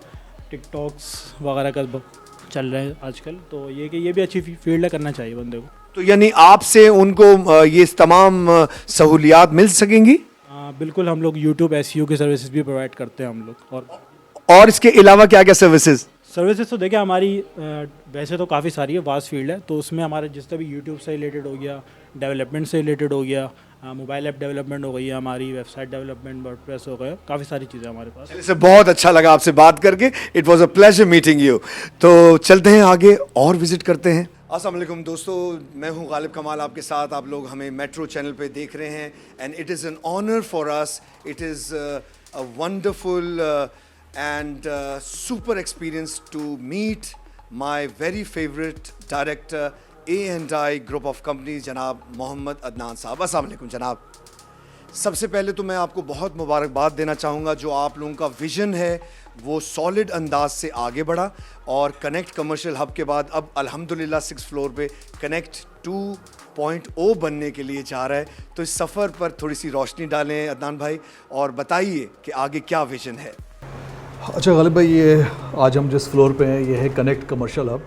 टिकटॉक्स वगैरह का चल रहे हैं आजकल, तो ये कि ये भी अच्छी फील्ड है, करना चाहिए बंदे को। तो यानी आपसे उनको ये तमाम सहूलियात मिल सकेंगी? बिल्कुल, हम लोग यूट्यूब SEO की सर्विसेज भी प्रोवाइड करते हैं हम लोग। और इसके अलावा क्या क्या सर्विसेज? तो देखिए हमारी वैसे तो काफ़ी सारी है, वास्ट फील्ड है, तो उसमें हमारे जितना भी यूट्यूब से रिलेटेड हो गया, डेवलपमेंट से रिलेटेड हो गया, मोबाइल ऐप डेवलपमेंट हो गई है, हमारी वेबसाइट डेवलपमेंट, वर्डप्रेस हो गया, काफ़ी सारी चीज़ें हमारे पास। इससे बहुत अच्छा लगा आपसे बात करके, it was a pleasure meeting you. तो चलते हैं आगे और विजिट करते हैं। अस्सलाम वालेकुम दोस्तों, मैं हूं गालिब कमाल आपके साथ। आप लोग हमें मेट्रो चैनल पे देख रहे हैं, and it is an honour for us, it is a wonderful and super experience to meet my very favorite director A&I group of companies जनाब मोहम्मद अदनान साहब। अस्सलाम वालेकुम जनाब। सबसे पहले तो मैं आपको बहुत मुबारकबाद देना चाहूँगा, जो आप लोगों का विज़न है वो सॉलिड अंदाज से आगे बढ़ा, और कनेक्ट कमर्शियल हब के बाद अब अल्हम्दुलिल्लाह 6th फ्लोर पे कनेक्ट 2.0 बनने के लिए जा रहा है। तो इस सफ़र पर थोड़ी सी रोशनी डालें अदनान भाई, और बताइए कि आगे क्या विज़न है। अच्छा गालिब भाई, ये आज हम जिस फ्लोर पे हैं ये है कनेक्ट कमर्शियल हब,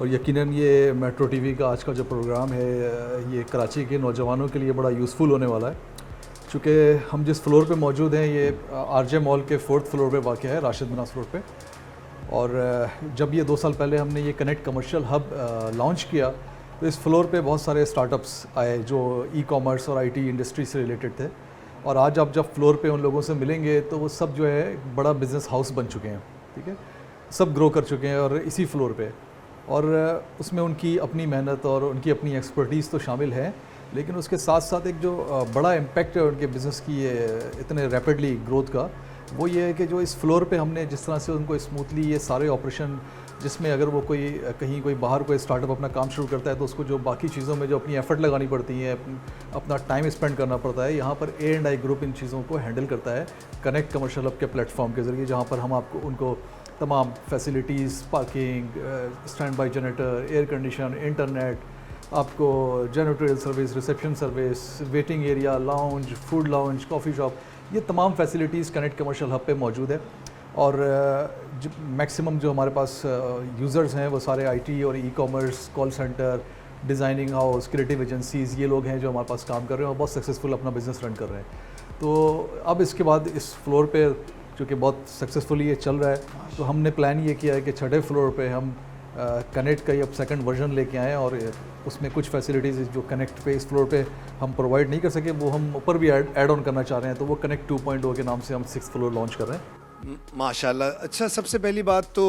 और यकीनन ये मेट्रो टीवी का आज का जो प्रोग्राम है ये कराची के नौजवानों के लिए बड़ा यूज़फुल होने वाला है। चूँकि हम जिस फ्लोर पे मौजूद हैं ये RJ मॉल के 4th फ्लोर पे वाक़ है, राशिद मिनास रोड पे, और जब ये 2 साल पहले हमने ये कनेक्ट कमर्शियल हब लॉन्च किया तो इस फ्लोर पे बहुत सारे स्टार्टअप्स आए जो ई-कॉमर्स और आईटी इंडस्ट्री से रिलेटेड थे, और आज आप जब फ्लोर पे उन लोगों से मिलेंगे तो वो सब जो है एक बड़ा बिजनेस हाउस बन चुके हैं, ठीक है, सब ग्रो कर चुके हैं और इसी फ्लोर पे, और उसमें उनकी अपनी मेहनत और उनकी अपनी एक्सपर्टीज़ तो शामिल है, लेकिन उसके साथ साथ एक जो बड़ा इम्पैक्ट है उनके बिज़नेस की ये इतने रैपिडली ग्रोथ का, वो ये है कि जो इस फ्लोर पे हमने जिस तरह से उनको स्मूथली ये सारे ऑपरेशन, जिसमें अगर वो कहीं कोई बाहर कोई स्टार्टअप अपना काम शुरू करता है तो उसको जो बाकी चीज़ों में जो अपनी एफर्ट लगानी पड़ती है, अपना टाइम स्पेंड करना पड़ता है, यहाँ पर A&I ग्रुप इन चीज़ों को हैंडल करता है कनेक्ट कमर्शियल हब के प्लेटफॉर्म के ज़रिए, जहाँ पर हम आपको उनको तमाम facilities, parking, standby generator, air condition, internet, आपको janitorial service, reception service, waiting area, lounge, food lounge, coffee shop, ये तमाम फैसिलिटीज़ कनेक्ट कमर्शियल हब पे मौजूद है। और मैक्सिमम जो हमारे पास यूज़र्स हैं वो सारे आईटी और ecommerce, call centre, designing house, creative agencies, ये लोग हैं जो हमारे पास काम कर रहे हैं और बहुत सक्सेसफुल अपना बिज़नेस रन कर रहे हैं। तो अब इसके बाद इस फ्लोर पे चूँकि बहुत सक्सेसफुली ये चल रहा है, तो हमने प्लान ये किया है कि 6ठे फ्लोर पे हम कनेक्ट का ही अब सेकंड वर्जन लेके आए, और उसमें कुछ फैसिलिटीज़ जो कनेक्ट पे इस फ्लोर पे हम प्रोवाइड नहीं कर सके वो हम ऊपर भी ऐड ऑन करना चाह रहे हैं, तो वो कनेक्ट 2.0 के नाम से हम 6th फ्लोर लॉन्च कर रहे हैं। माशाल्लाह। अच्छा, सबसे पहली बात तो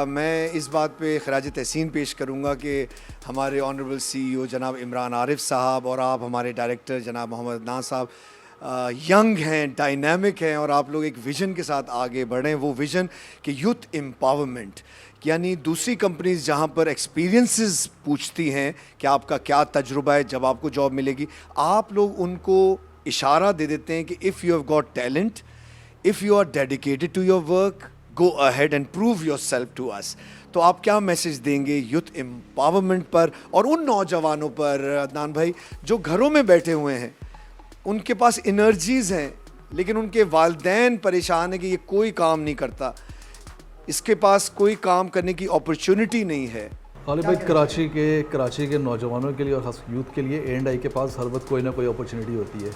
मैं इस बात पे खराज तहसीन पेश करूँगा कि हमारे ऑनरेबल CEO जनाब इमरान आरिफ साहब और आप हमारे डायरेक्टर जनाब मोहम्मद अदनान साहब यंग हैं, डायनामिक हैं, और आप लोग एक विज़न के साथ आगे बढ़ें, वो विज़न कि यूथ एम्पावरमेंट, यानी दूसरी कंपनीज जहाँ पर एक्सपीरियंसेस पूछती हैं कि आपका क्या तजुर्बा है जब आपको जॉब मिलेगी, आप लोग उनको इशारा दे देते हैं कि if you have got talent, if you are dedicated to your work, go ahead and prove yourself to us. तो आप क्या मैसेज देंगे यूथ एम्पावरमेंट पर और उन नौजवानों पर अदनान भाई जो घरों में बैठे हुए हैं, उनके पास एनर्जीज़ हैं लेकिन उनके वालिदैन परेशान है कि ये कोई काम नहीं करता, इसके पास कोई काम करने की अपॉर्चुनिटी नहीं है? गालिब भाई, कराची के नौजवानों के लिए और ख़ास यूथ के लिए A&I के पास हर वक्त कोई ना कोई अपॉर्चुनिटी होती है।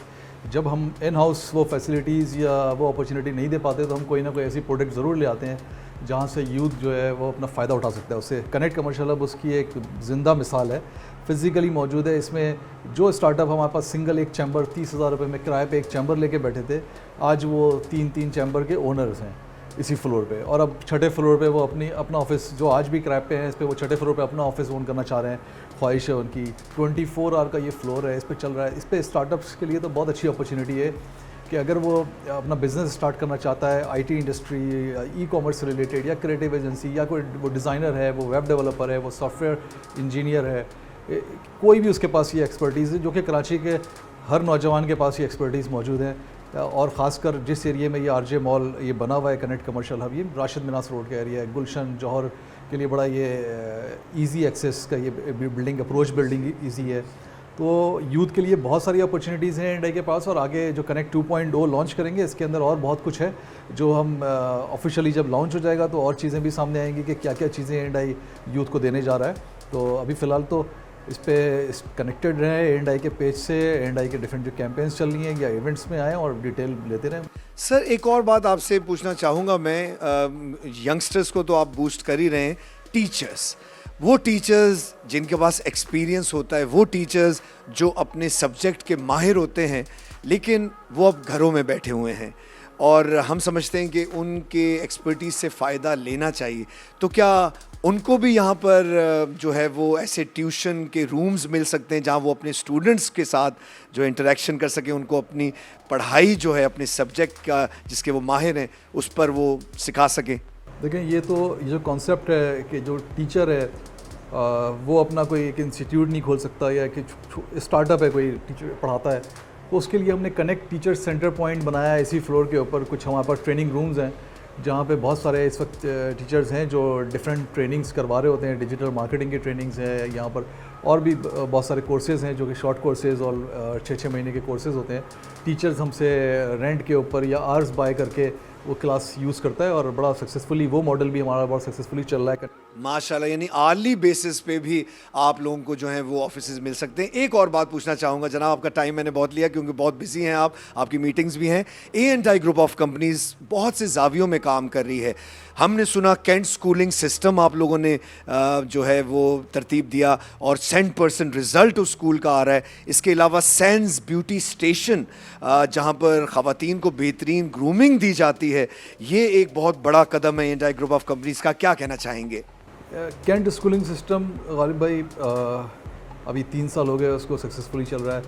जब हम इन हाउस वो फैसिलिटीज़ या वो अपॉर्चुनिटी नहीं दे पाते तो हम कोई ना कोई ऐसी प्रोडक्ट ज़रूर ले आते हैं जहाँ से यूथ जो है वो अपना फ़ायदा उठा सकता है। उससे कनेक्ट कमर्शियल हब उसकी एक ज़िंदा मिसाल है, फिज़िकली मौजूद है। इसमें जो स्टार्टअप हमारे पास सिंगल एक चैम्बर 30,000 रुपये में किराए पे एक चैम्बर लेके बैठे थे, आज वो 3 चैम्बर के ओनर्स हैं इसी फ्लोर पे, और अब 6ठे फ्लोर पे वो अपना ऑफिस जो आज भी किराए पे हैं, इस पे वो 6ठे फ्लोर पे अपना ऑफिस ओन करना चाह रहे हैं। ख्वाहिश है उनकी, 24 आवर का ये फ्लोर है, इस पे चल रहा है। इस पे स्टार्टअप्स के लिए तो बहुत अच्छी अपॉर्चुनिटी है कि अगर वो अपना बिज़नेस स्टार्ट करना चाहता है, आईटी इंडस्ट्री, ई-कॉमर्स से रिलेटेड, या क्रिएटिव एजेंसी, या कोई वो डिज़ाइनर है, वो वेब डेवलपर है, वो सॉफ्टवेयर इंजीनियर है, कोई भी उसके पास ये एक्सपर्टीज़ है, जो कि कराची के हर नौजवान के पास ये एक्सपर्टीज़ मौजूद है। और ख़ासकर जिस एरिया में ये RJ मॉल ये बना हुआ है कनेक्ट कमर्शियल हब, ये राशिद मिनास रोड का एरिया है, गुलशन जौहर के लिए बड़ा ये इजी एक्सेस का ये बिल्डिंग, अप्रोच बिल्डिंग इजी है। तो यूथ के लिए बहुत सारी अपॉर्चुनिटीज़ हैं A&I के पास, और आगे जो कनेक्ट 2.0 लॉन्च करेंगे इसके अंदर और बहुत कुछ है जो हम ऑफिशियली जब लॉन्च हो जाएगा तो और चीज़ें भी सामने आएंगी कि क्या क्या चीज़ें A&I यूथ को देने जा रहा है। तो अभी फ़िलहाल तो इस पे कनेक्टेड रहें A&I के पेज से, A&I के डिफरेंट जो कैंपेन्स चल रही हैं या इवेंट्स में आएँ और डिटेल लेते रहें। सर, एक और बात आपसे पूछना चाहूँगा मैं, यंगस्टर्स को तो आप बूस्ट कर ही रहे हैं, टीचर्स, वो टीचर्स जिनके पास एक्सपीरियंस होता है, वो टीचर्स जो अपने सब्जेक्ट के माहिर होते हैं, लेकिन वो अब घरों में बैठे हुए हैं और हम समझते हैं कि उनके एक्सपर्टीज़ से फ़ायदा लेना चाहिए, तो क्या उनको भी यहाँ पर जो है वो ऐसे ट्यूशन के रूम्स मिल सकते हैं जहाँ वो अपने स्टूडेंट्स के साथ जो इंटरेक्शन कर सकें, उनको अपनी पढ़ाई जो है अपने सब्जेक्ट का जिसके वो माहिर हैं उस पर वो सिखा सकें? देखें, ये जो कॉन्सेप्ट है कि जो टीचर है वो अपना कोई एक इंस्टीट्यूट नहीं खोल सकता या कि स्टार्टअप है कोई टीचर पढ़ाता है, तो उसके लिए हमने कनेक्ट टीचर सेंटर पॉइंट बनाया है इसी फ्लोर के ऊपर। कुछ हमारे पास ट्रेनिंग रूम्स हैं जहाँ पे बहुत सारे इस वक्त टीचर्स हैं जो डिफरेंट ट्रेनिंग्स करवा रहे होते हैं, डिजिटल मार्केटिंग की ट्रेनिंग्स हैं यहाँ पर, और भी बहुत सारे कोर्सेज़ हैं जो कि शॉर्ट कोर्सेज़ और 6-6 महीने के कोर्सेज़ होते हैं। टीचर्स हमसे रेंट के ऊपर या आवर्स बाय करके वो क्लास यूज़ करता है और बड़ा सक्सेसफुली वो मॉडल भी हमारा बहुत सक्सेसफुली चल रहा है। माशाल्लाह, यानी आर्ली बेसिस पे भी आप लोगों को जो है वो ऑफिसेज मिल सकते हैं। एक और बात पूछना चाहूँगा जनाब, आपका टाइम मैंने बहुत लिया क्योंकि बहुत बिजी हैं आप, आपकी मीटिंग्स भी हैं। A&I ग्रुप ऑफ कंपनीज बहुत से जावियों में काम कर रही है। हमने सुना कैंट स्कूलिंग सिस्टम आप लोगों ने जो है वो तरतीब दिया और 100% रिज़ल्ट उस स्कूल का आ रहा है। इसके अलावा सेंस ब्यूटी स्टेशन जहाँ पर ख़वातीन को बेहतरीन ग्रूमिंग दी जाती है, ये एक बहुत बड़ा कदम है A&I ग्रुप ऑफ कंपनीज का। क्या कहना चाहेंगे? कैंट स्कूलिंग सिस्टम गालिब भाई अभी 3 साल हो गए उसको सक्सेसफुली चल रहा है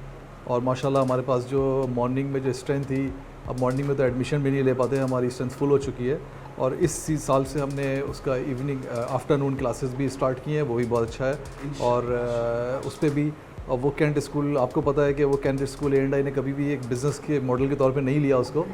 और माशाल्लाह हमारे पास जो मॉर्निंग में जो स्ट्रेंथ थी, अब मॉर्निंग में तो एडमिशन भी नहीं ले पाते हैं, हमारी स्ट्रेंथ फुल हो चुकी है और इस साल से हमने उसका इवनिंग आफ्टरनून क्लासेस भी स्टार्ट किए हैं, वो भी बहुत अच्छा है। और उस पर भी वो कैंट स्कूल, आपको पता है कि वो कैंट स्कूल A&I ने कभी भी एक बिज़नेस के मॉडल के तौर पे नहीं लिया उसको,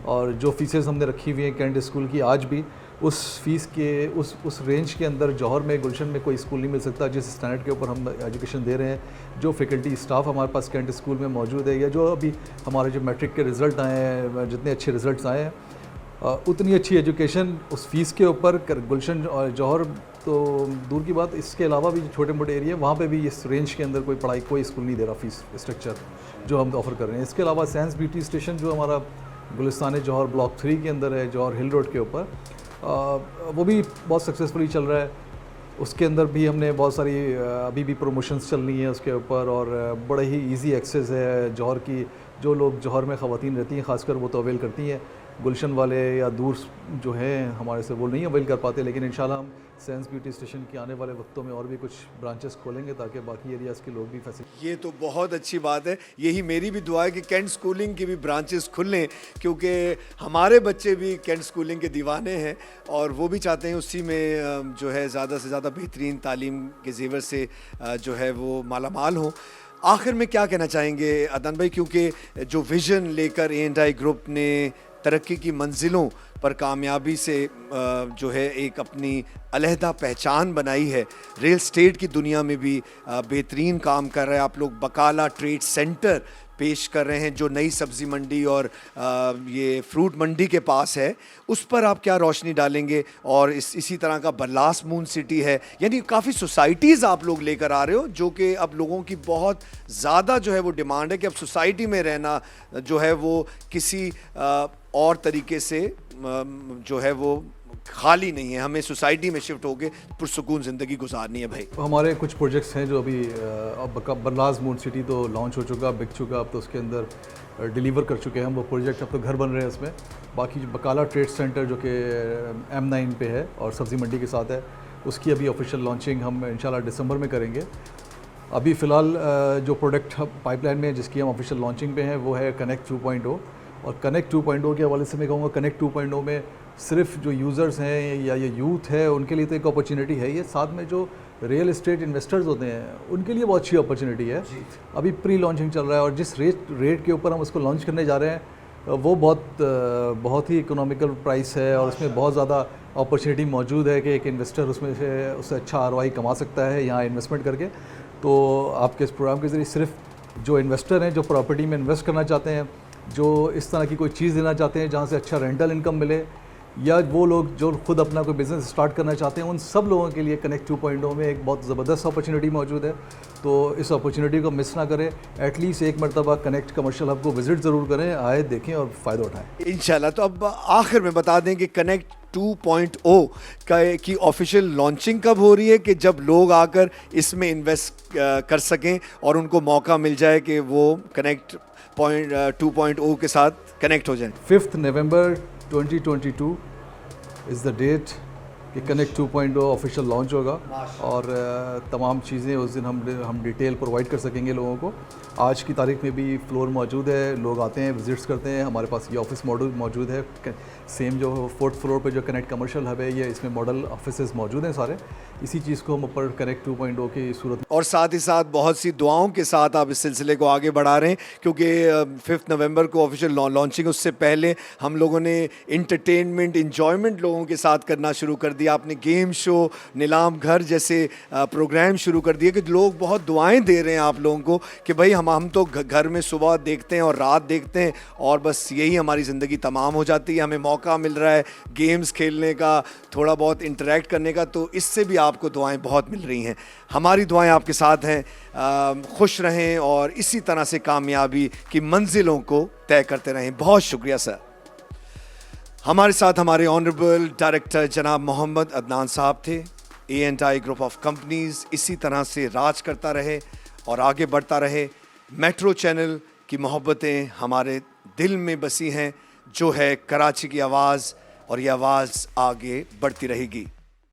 और जो फीसेस हमने रखी हुई हैं कैंट स्कूल की आज भी उस फीस के उस रेंज के अंदर जौहर में, गुलशन में कोई स्कूल नहीं मिल सकता जिस स्टैंडर्ड के ऊपर हम एजुकेशन दे रहे हैं। जो फैकल्टी स्टाफ हमारे पास कैंट स्कूल में मौजूद है या जो अभी हमारे जो मैट्रिक के रिज़ल्ट आए हैं, जितने अच्छे रिज़ल्ट्स आए हैं उतनी अच्छी एजुकेशन उस फीस के ऊपर गुलशन और जौहर तो दूर की बात, इसके अलावा भी छोटे मोटे एरिया वहाँ पे भी इस रेंज के अंदर कोई स्कूल नहीं दे रहा फीस स्ट्रक्चर जो हम ऑफ़र कर रहे हैं। इसके अलावा सेंस ब्यूटी स्टेशन जो हमारा गुलिस्तान जौहर ब्लॉक 3 के अंदर है, जौहर हिल रोड के ऊपर, वो भी बहुत सक्सेसफुली चल रहा है। उसके अंदर भी हमने बहुत सारी अभी भी प्रमोशंस चल रही हैं उसके ऊपर और बड़े ही इजी एक्सेस है जौहर की। जो लोग जौहर में ख़वातीन रहती हैं ख़ासकर वो तो अवेल करती हैं, गुलशन वाले या दूर जो हैं हमारे से वो नहीं अवेल कर पाते, लेकिन इंशाल्लाह हम सेंस ब्यूटी स्टेशन के आने वाले वक्तों में और भी कुछ ब्रांचेस खोलेंगे ताकि बाकी एरियाज़ के लोग भी फैसिलिटी। ये तो बहुत अच्छी बात है, यही मेरी भी दुआ है कि कैंट स्कूलिंग की भी ब्रांचेस खुलें क्योंकि हमारे बच्चे भी कैंट स्कूलिंग के दीवाने हैं और वो भी चाहते हैं उसी में जो है ज़्यादा से ज़्यादा बेहतरीन तालीम के जेवर से जो है वो मालामाल हों। आखिर में क्या कहना चाहेंगे अदन भाई, क्योंकि जो विज़न लेकर A&I ग्रुप ने तरक्की की मंजिलों पर कामयाबी से जो है एक अपनी अलहदा पहचान बनाई है, रियल स्टेट की दुनिया में भी बेहतरीन काम कर रहे हैं आप लोग। बकाला ट्रेड सेंटर पेश कर रहे हैं जो नई सब्ज़ी मंडी और ये फ्रूट मंडी के पास है, उस पर आप क्या रोशनी डालेंगे? और इसी तरह का बरलास मून सिटी है, यानी काफ़ी सोसाइटीज़ आप लोग लेकर आ रहे हो जो कि अब लोगों की बहुत ज़्यादा जो है वो डिमांड है कि अब सोसाइटी में रहना जो है वो किसी और तरीके से जो है वो खाली नहीं है, हमें सोसाइटी में शिफ्ट होकर पुरसुकून ज़िंदगी गुजारनी है भाई। हमारे कुछ प्रोजेक्ट्स हैं जो अभी अब बरलास मून सिटी तो लॉन्च हो चुका, बिक चुका, अब तो उसके अंदर डिलीवर कर चुके हैं हम वो प्रोजेक्ट, अब तो घर बन रहे हैं उसमें। बाकी जो बकाला ट्रेड सेंटर जो कि M9 पे है और सब्ज़ी मंडी के साथ है, उसकी अभी ऑफिशियल लॉन्चिंग हम इंशाल्लाह दिसंबर में करेंगे। अभी फ़िलहाल जो प्रोडक्ट पाइपलाइन में जिसकी हम ऑफिशियल लॉन्चिंग पे हैं वो है कनेक्ट 2.0, और कनेक्ट 2.0 के हवाले से मैं कहूँगा कनेक्ट 2.0 में सिर्फ जो यूज़र्स हैं या ये यूथ है उनके लिए तो एक अपॉर्चुनिटी है, ये साथ में जो रियल एस्टेट इन्वेस्टर्स होते हैं उनके लिए बहुत अच्छी अपॉर्चुनिटी है। अभी प्री लॉन्चिंग चल रहा है और जिस रेट के ऊपर हम उसको लॉन्च करने जा रहे हैं वो बहुत ही इकोनॉमिकल प्राइस है और उसमें बहुत ज़्यादा अपॉर्चुनिटी मौजूद है कि एक इन्वेस्टर उससे अच्छा ROI कमा सकता है यहाँ इन्वेस्टमेंट करके। तो आपके इस प्रोग्राम के ज़रिए सिर्फ जो इन्वेस्टर हैं जो प्रॉपर्टी में इन्वेस्ट करना चाहते हैं, जो इस तरह की कोई चीज़ लेना चाहते हैं जहाँ से अच्छा रेंटल इनकम मिले, या वो लोग जो खुद अपना कोई बिज़नेस स्टार्ट करना चाहते हैं, उन सब लोगों के लिए कनेक्ट 2.0 में एक बहुत ज़बरदस्त अपॉर्चुनिटी मौजूद है। तो इस अपॉर्चुनिटी को मिस ना करें, एटलीस्ट एक मरतबा कनेक्ट कमर्शियल हब को विज़िट ज़रूर करें, आए देखें और फ़ायदा उठाएं इंशाल्लाह। तो अब आखिर में बता दें कि कनेक्ट 2.0 की ऑफिशियल लॉन्चिंग कब हो रही है कि जब लोग आकर इसमें इन्वेस्ट कर सकें और उनको मौका मिल जाए कि वो कनेक्ट 2.0 के साथ कनेक्ट हो जाएं। 5 नवंबर 2022 इज़ द डेट कि कनेक्ट 2.0 ऑफिशियल लॉन्च होगा और तमाम चीज़ें उस दिन हम डिटेल प्रोवाइड कर सकेंगे लोगों को। आज की तारीख में भी फ्लोर मौजूद है, लोग आते हैं, विजिट्स करते हैं, हमारे पास ये ऑफिस मॉडल मौजूद है। सेम जो 4th फ्लोर पे जो कनेक्ट कमर्शियल हब है, ये इसमें मॉडल ऑफिसेज मौजूद हैं सारे। इसी चीज़ को हम ऊपर कनेक्ट 2.0 की सूरत और साथ ही साथ बहुत सी दुआओं के साथ आप इस सिलसिले को आगे बढ़ा रहे हैं क्योंकि 5 नवंबर को ऑफिशियल लॉन्चिंग, उससे पहले हम लोगों ने इंटरटेनमेंट इंजॉयमेंट लोगों के साथ करना शुरू कर दिया। आपने गेम शो, नीलाम घर जैसे प्रोग्राम शुरू कर दिए कि लोग बहुत दुआएं दे रहे हैं आप लोगों को कि भाई हम तो घर में सुबह देखते हैं और रात देखते हैं और बस यही हमारी ज़िंदगी तमाम हो जाती है। हमें मौका मिल रहा है गेम्स खेलने का, थोड़ा बहुत इंटरेक्ट करने का, तो इससे भी आपको दुआएं बहुत मिल रही हैं। हमारी दुआएं आपके साथ हैं। खुश रहें और इसी तरह से कामयाबी की मंजिलों को तय करते रहें। बहुत शुक्रिया सर। हमारे साथ हमारे ऑनरेबल डायरेक्टर जनाब मोहम्मद अदनान साहब थे। A&I ग्रुप ऑफ कंपनीज इसी तरह से राज करता रहे और आगे बढ़ता रहे। मेट्रो चैनल की मोहब्बतें हमारे दिल में बसी हैं, जो है कराची की आवाज़, और ये आवाज़ आगे बढ़ती रहेगी।